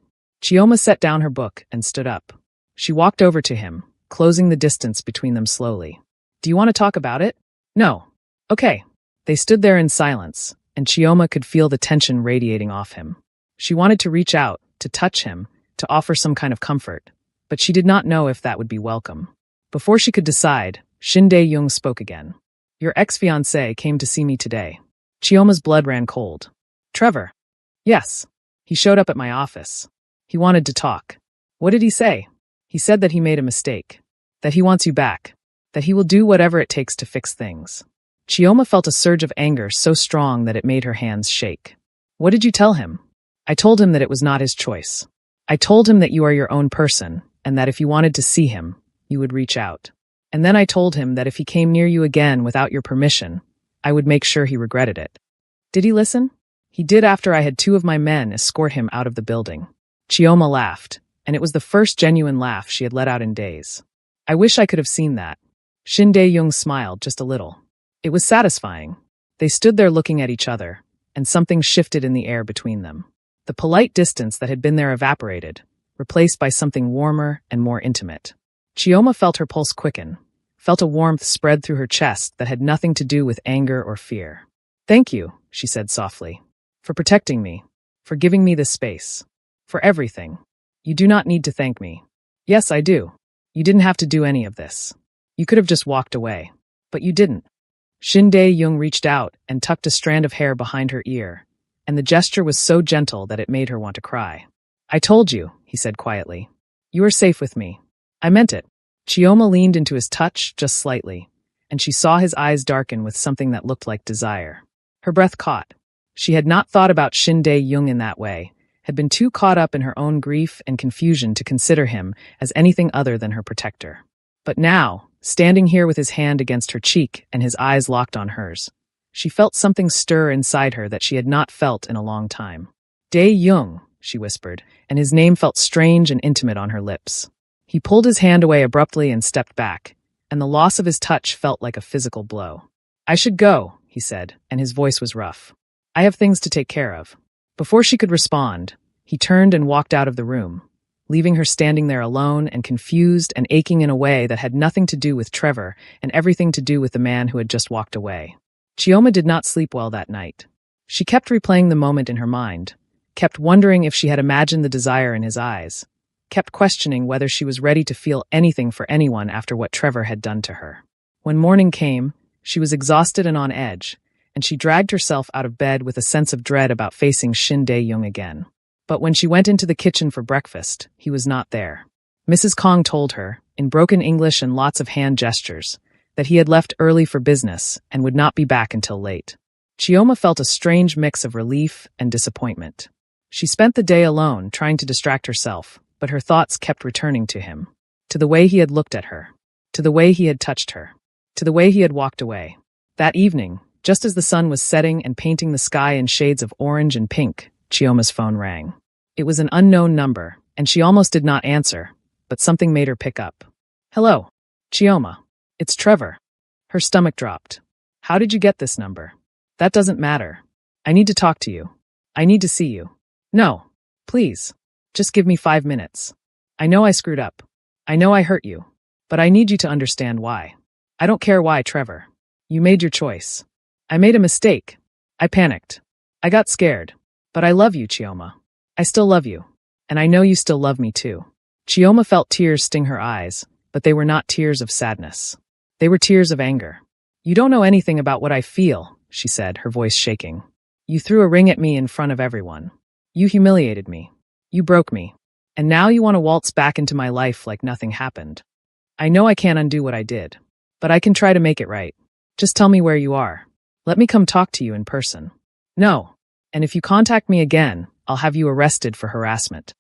Chioma set down her book and stood up. She walked over to him, closing the distance between them slowly. Do you want to talk about it? No. Okay. They stood there in silence, and Chioma could feel the tension radiating off him. She wanted to reach out, to touch him, to offer some kind of comfort, but she did not know if that would be welcome. Before she could decide, Shin Dae-young spoke again. Your ex-fiancé came to see me today. Chioma's blood ran cold. Trevor? Yes. He showed up at my office. He wanted to talk. What did he say? He said that he made a mistake. That he wants you back. That he will do whatever it takes to fix things. Chioma felt a surge of anger so strong that it made her hands shake. What did you tell him? I told him that it was not his choice. I told him that you are your own person, and that if you wanted to see him, you would reach out. And then I told him that if he came near you again without your permission, I would make sure he regretted it. Did he listen? He did after I had 2 of my men escort him out of the building. Chioma laughed, and it was the first genuine laugh she had let out in days. I wish I could have seen that. Shin Dae-young smiled just a little. It was satisfying. They stood there looking at each other, and something shifted in the air between them. The polite distance that had been there evaporated, replaced by something warmer and more intimate. Chioma felt her pulse quicken, felt a warmth spread through her chest that had nothing to do with anger or fear. "Thank you," she said softly, "for protecting me, for giving me this space, for everything. You do not need to thank me." "Yes, I do. You didn't have to do any of this. You could have just walked away. But you didn't." Shin Dae-young reached out and tucked a strand of hair behind her ear, and the gesture was so gentle that it made her want to cry. "I told you," he said quietly. "You are safe with me. I meant it." Chioma leaned into his touch just slightly, and she saw his eyes darken with something that looked like desire. Her breath caught. She had not thought about Shin Dae-young in that way, had been too caught up in her own grief and confusion to consider him as anything other than her protector. But now, standing here with his hand against her cheek and his eyes locked on hers, she felt something stir inside her that she had not felt in a long time. "Dae-young," she whispered, and his name felt strange and intimate on her lips. He pulled his hand away abruptly and stepped back, and the loss of his touch felt like a physical blow. "I should go," he said, and his voice was rough. "I have things to take care of." Before she could respond, he turned and walked out of the room, leaving her standing there alone and confused and aching in a way that had nothing to do with Trevor and everything to do with the man who had just walked away. Chioma did not sleep well that night. She kept replaying the moment in her mind, kept wondering if she had imagined the desire in his eyes, kept questioning whether she was ready to feel anything for anyone after what Trevor had done to her. When morning came, she was exhausted and on edge, and she dragged herself out of bed with a sense of dread about facing Shin Dae-young again. But when she went into the kitchen for breakfast, he was not there. Mrs. Kong told her, in broken English and lots of hand gestures, that he had left early for business and would not be back until late. Chioma felt a strange mix of relief and disappointment. She spent the day alone, trying to distract herself, but her thoughts kept returning to him, to the way he had looked at her, to the way he had touched her, to the way he had walked away. That evening, just as the sun was setting and painting the sky in shades of orange and pink, Chioma's phone rang. It was an unknown number, and she almost did not answer, but something made her pick up. "Hello, Chioma. It's Trevor." Her stomach dropped. "How did you get this number?" "That doesn't matter. I need to talk to you. I need to see you." "No, please. Just give me 5 minutes. I know I screwed up. I know I hurt you. But I need you to understand why. I don't care why, Trevor. You made your choice. I made a mistake. I panicked. I got scared. But I love you, Chioma. I still love you. And I know you still love me too." Chioma felt tears sting her eyes, but they were not tears of sadness. They were tears of anger. "You don't know anything about what I feel," she said, her voice shaking. "You threw a ring at me in front of everyone. You humiliated me. You broke me. And now you want to waltz back into my life like nothing happened. I know I can't undo what I did, but I can try to make it right. Just tell me where you are. Let me come talk to you in person." "No. And if you contact me again, I'll have you arrested for harassment."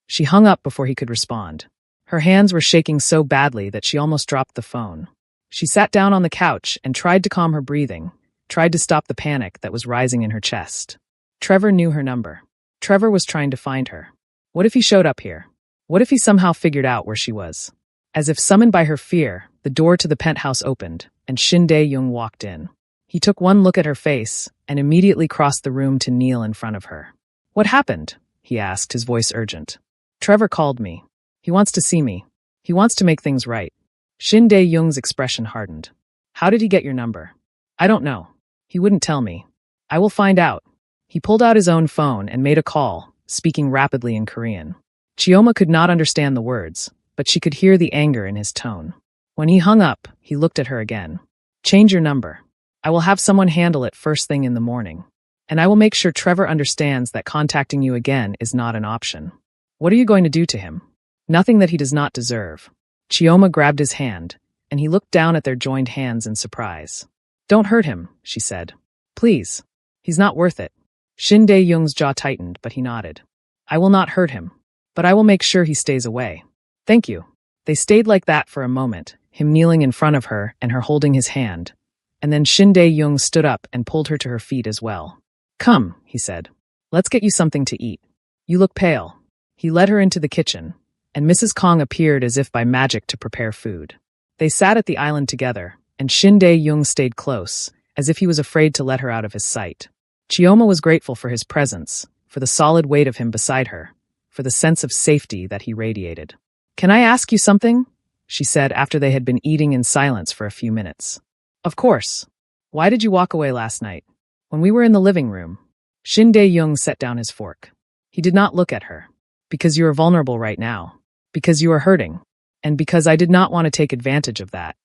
She hung up before he could respond. Her hands were shaking so badly that she almost dropped the phone. She sat down on the couch and tried to calm her breathing, tried to stop the panic that was rising in her chest. Trevor knew her number. Trevor was trying to find her. What if he showed up here? What if he somehow figured out where she was? As if summoned by her fear, the door to the penthouse opened, and Shin Dae-young walked in. He took one look at her face and immediately crossed the room to kneel in front of her. "What happened?" he asked, his voice urgent. "Trevor called me. He wants to see me. He wants to make things right." Shin Dae-young's expression hardened. "How did he get your number?" "I don't know. He wouldn't tell me. I will find out." He pulled out his own phone and made a call, speaking rapidly in Korean. Chioma could not understand the words, but she could hear the anger in his tone. When he hung up, he looked at her again. "Change your number. I will have someone handle it first thing in the morning. And I will make sure Trevor understands that contacting you again is not an option." "What are you going to do to him?" "Nothing that he does not deserve." Chioma grabbed his hand, and he looked down at their joined hands in surprise. "Don't hurt him," she said. "Please. He's not worth it." Shin Dae-young's jaw tightened, but he nodded. "I will not hurt him. but I will make sure he stays away. Thank you. They stayed like that for a moment, him kneeling in front of her and her holding his hand. And then Shin Dae-young stood up and pulled her to her feet as well. Come, he said. Let's get you something to eat. You look pale. He led her into the kitchen, and Mrs. Kong appeared as if by magic to prepare food. They sat at the island together, and Shin Dae-young stayed close, as if he was afraid to let her out of his sight. Chioma was grateful for his presence, for the solid weight of him beside her, for the sense of safety that he radiated. Can I ask you something? She said after they had been eating in silence for a few minutes. Of course. Why did you walk away last night? When we were in the living room. Shin Dae-young set down his fork. He did not look at her. Because you are vulnerable right now. Because you are hurting. And because I did not want to take advantage of that.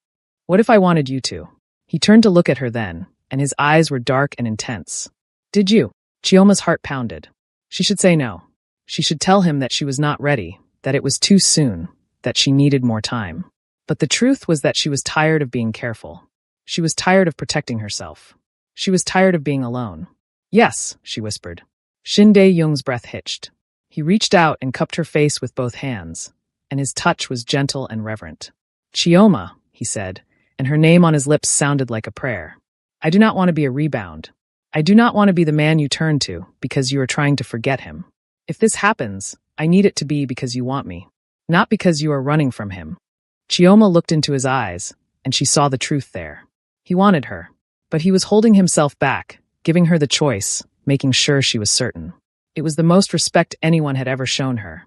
What if I wanted you to? He turned to look at her then, and his eyes were dark and intense. Did you? Chioma's heart pounded. She should say no. She should tell him that she was not ready, that it was too soon, that she needed more time. But the truth was that she was tired of being careful. She was tired of protecting herself. She was tired of being alone. Yes, she whispered. Shin Dae-young's breath hitched. He reached out and cupped her face with both hands, and his touch was gentle and reverent. Chioma, he said, and her name on his lips sounded like a prayer. I do not want to be a rebound. I do not want to be the man you turn to because you are trying to forget him. If this happens, I need it to be because you want me, not because you are running from him. Chioma looked into his eyes, and she saw the truth there. He wanted her, but he was holding himself back, giving her the choice, making sure she was certain. It was the most respect anyone had ever shown her,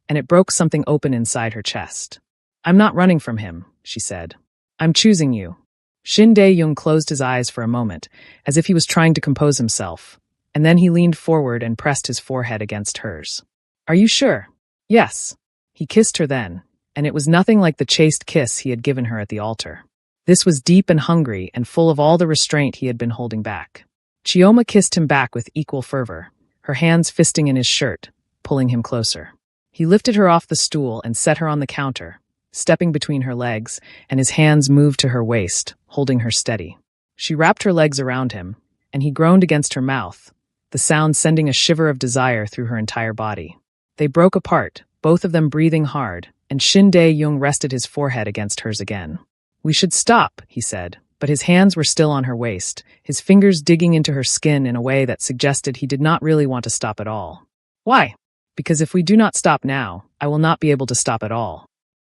and it broke something open inside her chest. I'm not running from him, she said. I'm choosing you. Shin Dae-young closed his eyes for a moment, as if he was trying to compose himself, and then he leaned forward and pressed his forehead against hers. Are you sure? Yes. He kissed her then, and it was nothing like the chaste kiss he had given her at the altar. This was deep and hungry and full of all the restraint he had been holding back. Chioma kissed him back with equal fervor, her hands fisting in his shirt, pulling him closer. He lifted her off the stool and set her on the counter, stepping between her legs, and his hands moved to her waist, holding her steady. She wrapped her legs around him, and he groaned against her mouth, the sound sending a shiver of desire through her entire body. They broke apart, both of them breathing hard, and Shin Dae-young rested his forehead against hers again. We should stop, he said, but his hands were still on her waist, his fingers digging into her skin in a way that suggested he did not really want to stop at all. Why? Because if we do not stop now, I will not be able to stop at all.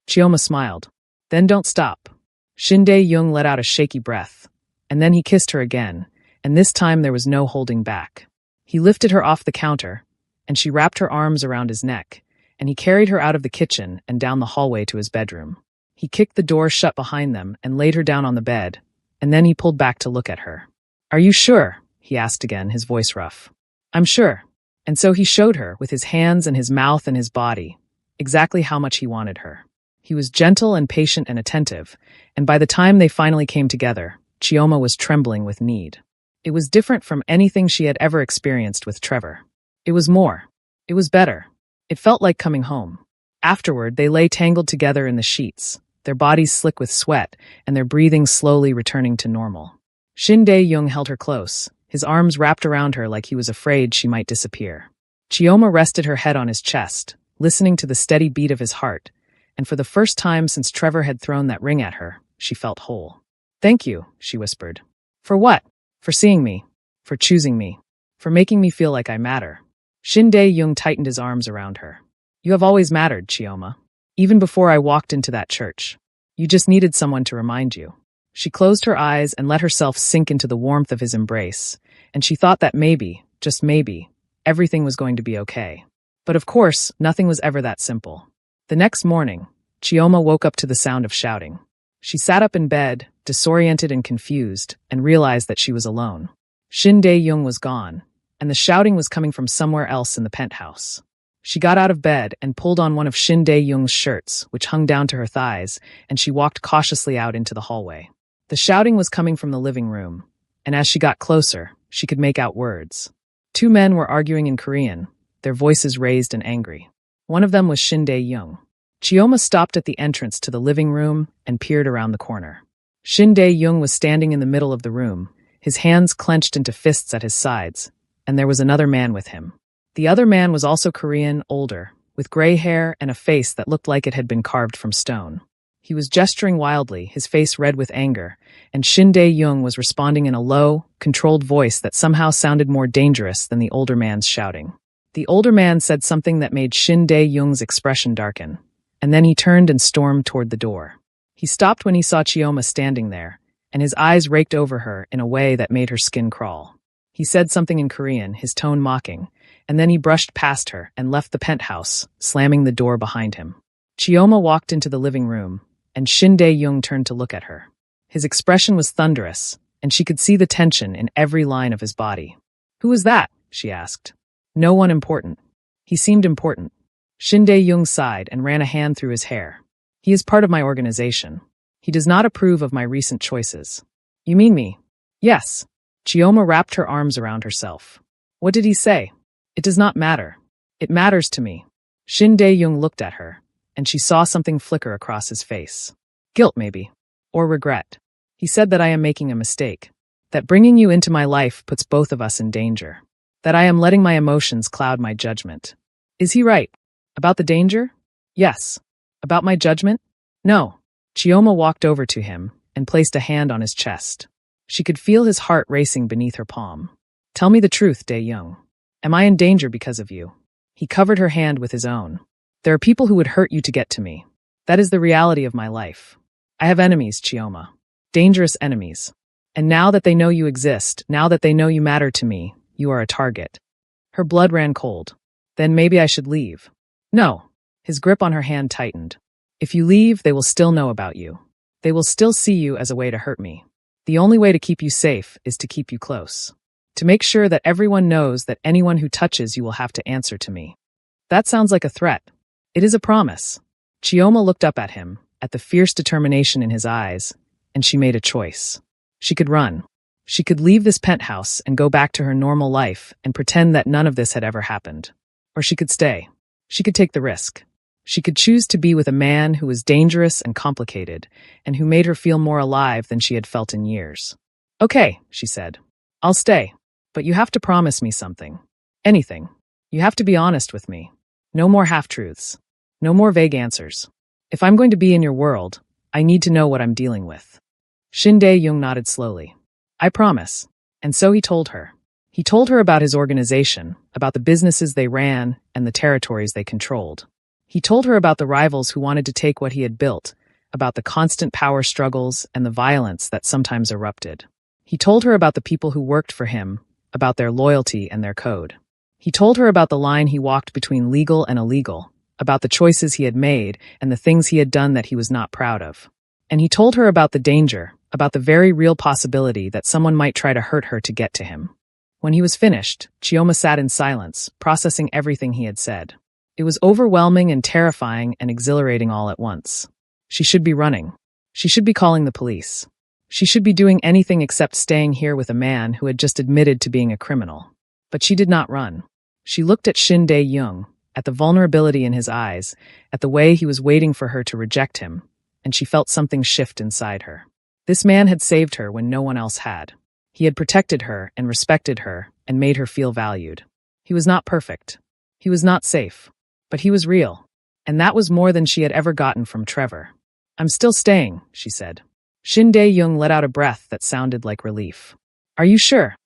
Chioma smiled. Then don't stop. Shin Dae-young let out a shaky breath, and then he kissed her again, and this time there was no holding back. He lifted her off the counter, and she wrapped her arms around his neck, and he carried her out of the kitchen and down the hallway to his bedroom. He kicked the door shut behind them and laid her down on the bed, and then he pulled back to look at her. Are you sure? He asked again, his voice rough. I'm sure. And so he showed her, with his hands and his mouth and his body, exactly how much he wanted her. He was gentle and patient and attentive, and by the time they finally came together, Chioma was trembling with need. It was different from anything she had ever experienced with Trevor. It was more. It was better. It felt like coming home. Afterward, they lay tangled together in the sheets, their bodies slick with sweat, and their breathing slowly returning to normal. Shin Dae-young held her close, his arms wrapped around her like he was afraid she might disappear. Chioma rested her head on his chest, listening to the steady beat of his heart, and for the first time since Trevor had thrown that ring at her, she felt whole. Thank you, she whispered. For what? For seeing me. For choosing me. For making me feel like I matter. Shin Dae-young tightened his arms around her. You have always mattered, Chioma. Even before I walked into that church. You just needed someone to remind you. She closed her eyes and let herself sink into the warmth of his embrace, and she thought that maybe, just maybe, everything was going to be okay. But of course, nothing was ever that simple. The next morning, Chioma woke up to the sound of shouting. She sat up in bed, disoriented and confused, and realized that she was alone. Shin Dae-young was gone, and the shouting was coming from somewhere else in the penthouse. She got out of bed and pulled on one of Shin Dae-young's shirts, which hung down to her thighs, and she walked cautiously out into the hallway. The shouting was coming from the living room, and as she got closer, she could make out words. Two men were arguing in Korean, their voices raised and angry. One of them was Shin Dae-young. Chioma stopped at the entrance to the living room and peered around the corner. Shin Dae-young was standing in the middle of the room, his hands clenched into fists at his sides, and there was another man with him. The other man was also Korean, older, with gray hair and a face that looked like it had been carved from stone. He was gesturing wildly, his face red with anger, and Shin Dae-young was responding in a low, controlled voice that somehow sounded more dangerous than the older man's shouting. The older man said something that made Shin Dae-young's expression darken, and then he turned and stormed toward the door. He stopped when he saw Chioma standing there, and his eyes raked over her in a way that made her skin crawl. He said something in Korean, his tone mocking, and then he brushed past her and left the penthouse, slamming the door behind him. Chioma walked into the living room, and Shin Dae-young turned to look at her. His expression was thunderous, and she could see the tension in every line of his body. "Who is that?" she asked. "No one important." "He seemed important." Shin Dae-young sighed and ran a hand through his hair. "He is part of my organization. He does not approve of my recent choices." "You mean me?" "Yes." Chioma wrapped her arms around herself. "What did he say?" "It does not matter. It matters to me." Shin Dae-young looked at her, and she saw something flicker across his face. Guilt, maybe. Or regret. "He said that I am making a mistake. That bringing you into my life puts both of us in danger. That I am letting my emotions cloud my judgment." "Is he right? About the danger?" "Yes." "About my judgment?" "No." Chioma walked over to him and placed a hand on his chest. She could feel his heart racing beneath her palm. "Tell me the truth, Dae-young. Am I in danger because of you?" He covered her hand with his own. "There are people who would hurt you to get to me. That is the reality of my life. I have enemies, Chioma. Dangerous enemies. And now that they know you exist, now that they know you matter to me, you are a target." Her blood ran cold. "Then maybe I should leave." "No." His grip on her hand tightened. "If you leave, they will still know about you. They will still see you as a way to hurt me. The only way to keep you safe is to keep you close. To make sure that everyone knows that anyone who touches you will have to answer to me." "That sounds like a threat." "It is a promise." Chioma looked up at him, at the fierce determination in his eyes, and she made a choice. She could run. She could leave this penthouse and go back to her normal life and pretend that none of this had ever happened. Or she could stay. She could take the risk. She could choose to be with a man who was dangerous and complicated, and who made her feel more alive than she had felt in years. "Okay," she said. "I'll stay. But you have to promise me something. Anything. You have to be honest with me. No more half-truths. No more vague answers. If I'm going to be in your world, I need to know what I'm dealing with." Shin Dae-young nodded slowly. "I promise." And so he told her. He told her about his organization, about the businesses they ran, and the territories they controlled. He told her about the rivals who wanted to take what he had built, about the constant power struggles and the violence that sometimes erupted. He told her about the people who worked for him, about their loyalty and their code. He told her about the line he walked between legal and illegal, about the choices he had made and the things he had done that he was not proud of. And he told her about the danger, about the very real possibility that someone might try to hurt her to get to him. When he was finished, Chioma sat in silence, processing everything he had said. It was overwhelming and terrifying and exhilarating all at once. She should be running. She should be calling the police. She should be doing anything except staying here with a man who had just admitted to being a criminal. But she did not run. She looked at Shin Dae-young, at the vulnerability in his eyes, at the way he was waiting for her to reject him, and she felt something shift inside her. This man had saved her when no one else had. He had protected her and respected her and made her feel valued. He was not perfect. He was not safe. But he was real. And that was more than she had ever gotten from Trevor. "I'm still staying," she said. Shin Dae-young let out a breath that sounded like relief. "Are you sure?"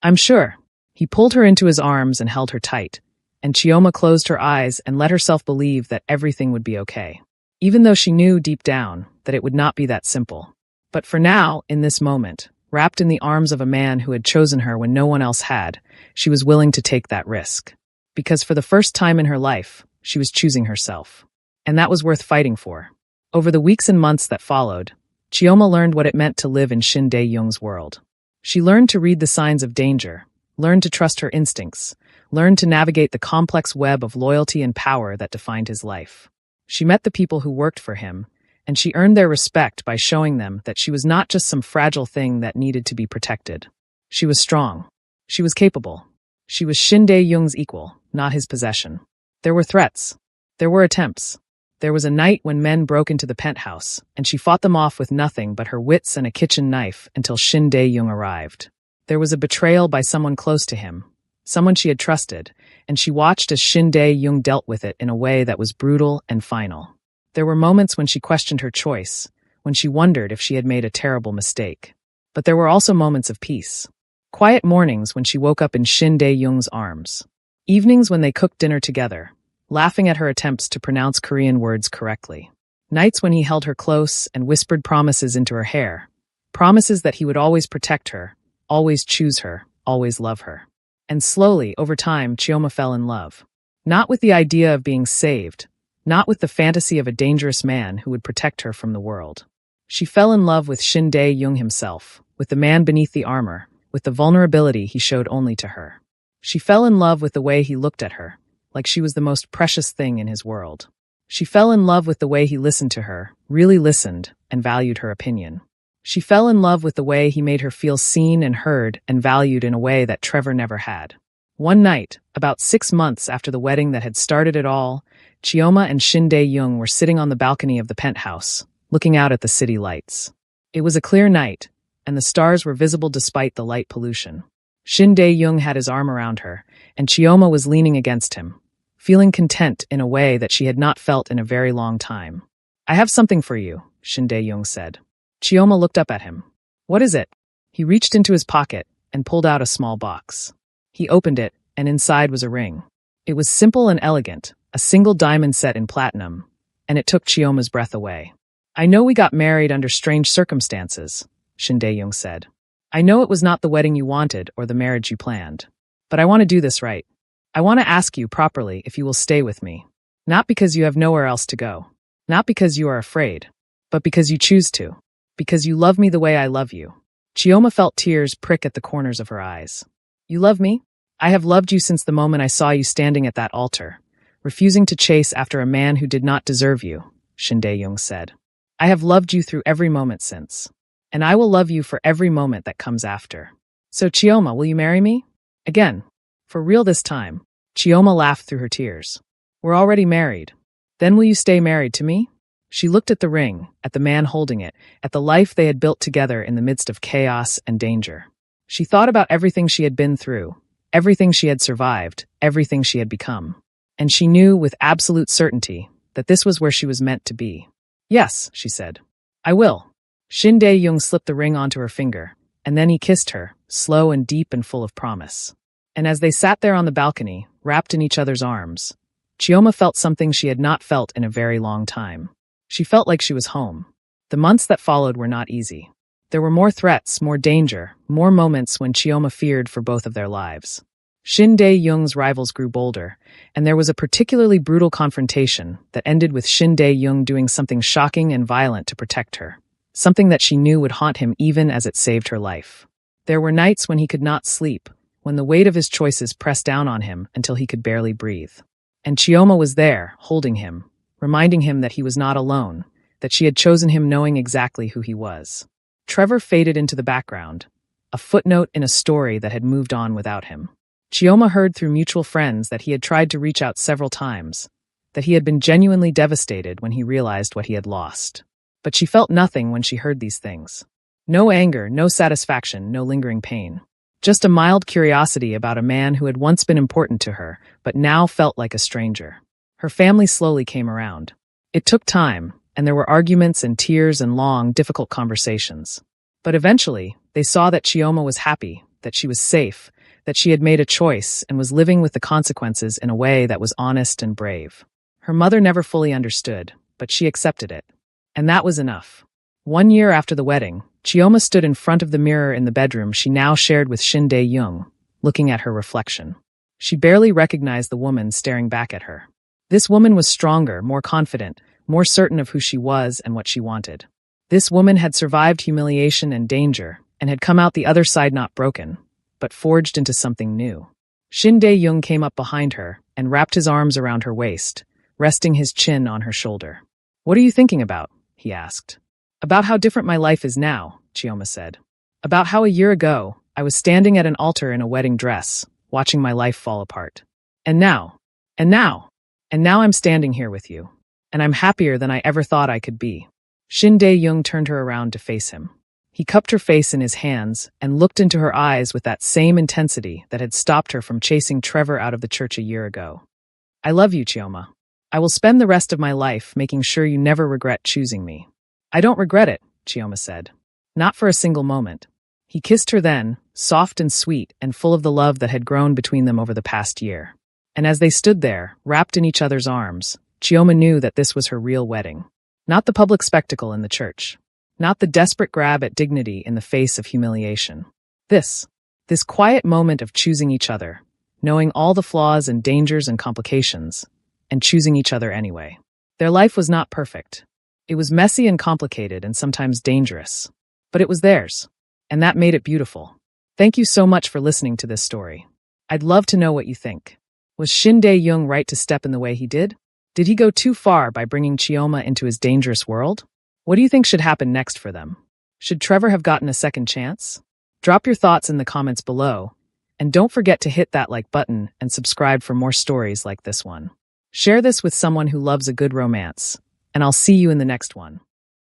"I'm sure." He pulled her into his arms and held her tight, and Chioma closed her eyes and let herself believe that everything would be okay. Even though she knew deep down that it would not be that simple. But for now, in this moment, wrapped in the arms of a man who had chosen her when no one else had, she was willing to take that risk. Because for the first time in her life, she was choosing herself. And that was worth fighting for. Over the weeks and months that followed, Chioma learned what it meant to live in Shin Dae-young's world. She learned to read the signs of danger, learned to trust her instincts, learned to navigate the complex web of loyalty and power that defined his life. She met the people who worked for him, and she earned their respect by showing them that she was not just some fragile thing that needed to be protected. She was strong. She was capable. She was Shin Dae-young's equal, not his possession. There were threats. There were attempts. There was a night when men broke into the penthouse, and she fought them off with nothing but her wits and a kitchen knife until Shin Dae-young arrived. There was a betrayal by someone close to him, someone she had trusted, and she watched as Shin Dae-young dealt with it in a way that was brutal and final. There were moments when she questioned her choice, when she wondered if she had made a terrible mistake. But there were also moments of peace. Quiet mornings when she woke up in Shin Dae-young's arms. Evenings when they cooked dinner together, laughing at her attempts to pronounce Korean words correctly. Nights when he held her close and whispered promises into her hair. Promises that he would always protect her, always choose her, always love her. And slowly, over time, Chioma fell in love. Not with the idea of being saved, not with the fantasy of a dangerous man who would protect her from the world. She fell in love with Shin Dae-young himself, with the man beneath the armor, with the vulnerability he showed only to her. She fell in love with the way he looked at her, like she was the most precious thing in his world. She fell in love with the way he listened to her, really listened, and valued her opinion. She fell in love with the way he made her feel seen and heard and valued in a way that Trevor never had. One night, about 6 months after the wedding that had started it all, Chioma and Shin Dae-young were sitting on the balcony of the penthouse, looking out at the city lights. It was a clear night, and the stars were visible despite the light pollution. Shin Dae-young had his arm around her, and Chioma was leaning against him, feeling content in a way that she had not felt in a very long time. "I have something for you," Shin Dae-young said. Chioma looked up at him. "What is it?" He reached into his pocket and pulled out a small box. He opened it, and inside was a ring. It was simple and elegant, a single diamond set in platinum, and it took Chioma's breath away. "I know we got married under strange circumstances," Shin Dae-young said. "I know it was not the wedding you wanted or the marriage you planned. But I want to do this right. I want to ask you properly if you will stay with me. Not because you have nowhere else to go. Not because you are afraid. But because you choose to. Because you love me the way I love you." Chioma felt tears prick at the corners of her eyes. "You love me? I have loved you since the moment I saw you standing at that altar, refusing to chase after a man who did not deserve you," Shin Dae-young said. "I have loved you through every moment since. And I will love you for every moment that comes after. So Chioma, will you marry me? Again. For real this time." Chioma laughed through her tears. "We're already married. Then will you stay married to me?" She looked at the ring, at the man holding it, at the life they had built together in the midst of chaos and danger. She thought about everything she had been through, everything she had survived, everything she had become. And she knew with absolute certainty that this was where she was meant to be. "Yes," she said. "I will." Shin Dae-young slipped the ring onto her finger, and then he kissed her, slow and deep and full of promise. And as they sat there on the balcony, wrapped in each other's arms, Chioma felt something she had not felt in a very long time. She felt like she was home. The months that followed were not easy. There were more threats, more danger, more moments when Chioma feared for both of their lives. Shin Dae-young's rivals grew bolder, and there was a particularly brutal confrontation that ended with Shin Dae-young doing something shocking and violent to protect her, something that she knew would haunt him even as it saved her life. There were nights when he could not sleep, when the weight of his choices pressed down on him until he could barely breathe. And Chioma was there, holding him, reminding him that he was not alone, that she had chosen him knowing exactly who he was. Trevor faded into the background, a footnote in a story that had moved on without him. Chioma heard through mutual friends that he had tried to reach out several times, that he had been genuinely devastated when he realized what he had lost. But she felt nothing when she heard these things. No anger, no satisfaction, no lingering pain. Just a mild curiosity about a man who had once been important to her, but now felt like a stranger. Her family slowly came around. It took time, and there were arguments and tears and long, difficult conversations. But eventually, they saw that Chioma was happy, that she was safe, that she had made a choice and was living with the consequences in a way that was honest and brave. Her mother never fully understood, but she accepted it. And that was enough. 1 year after the wedding, Chioma stood in front of the mirror in the bedroom she now shared with Shin Dae-young, looking at her reflection. She barely recognized the woman staring back at her. This woman was stronger, more confident, more certain of who she was and what she wanted. This woman had survived humiliation and danger, and had come out the other side not broken, but forged into something new. Shin Dae-young came up behind her and wrapped his arms around her waist, resting his chin on her shoulder. "What are you thinking about?" he asked. "About how different my life is now," Chioma said. "About how a year ago, I was standing at an altar in a wedding dress, watching my life fall apart. And now I'm standing here with you. And I'm happier than I ever thought I could be." Shin Dae-young turned her around to face him. He cupped her face in his hands and looked into her eyes with that same intensity that had stopped her from chasing Trevor out of the church a year ago. I love you, Chioma. I will spend the rest of my life making sure you never regret choosing me. I don't regret it, Chioma said. Not for a single moment. He kissed her then, soft and sweet and full of the love that had grown between them over the past year. And as they stood there, wrapped in each other's arms, Chioma knew that this was her real wedding. Not the public spectacle in the church. Not the desperate grab at dignity in the face of humiliation. This quiet moment of choosing each other, knowing all the flaws and dangers and complications, and choosing each other anyway. Their life was not perfect. It was messy and complicated and sometimes dangerous. But it was theirs. And that made it beautiful. Thank you so much for listening to this story. I'd love to know what you think. Was Shin Dae-young right to step in the way he did? Did he go too far by bringing Chioma into his dangerous world? What do you think should happen next for them? Should Trevor have gotten a second chance? Drop your thoughts in the comments below, and don't forget to hit that like button and subscribe for more stories like this one. Share this with someone who loves a good romance, and I'll see you in the next one.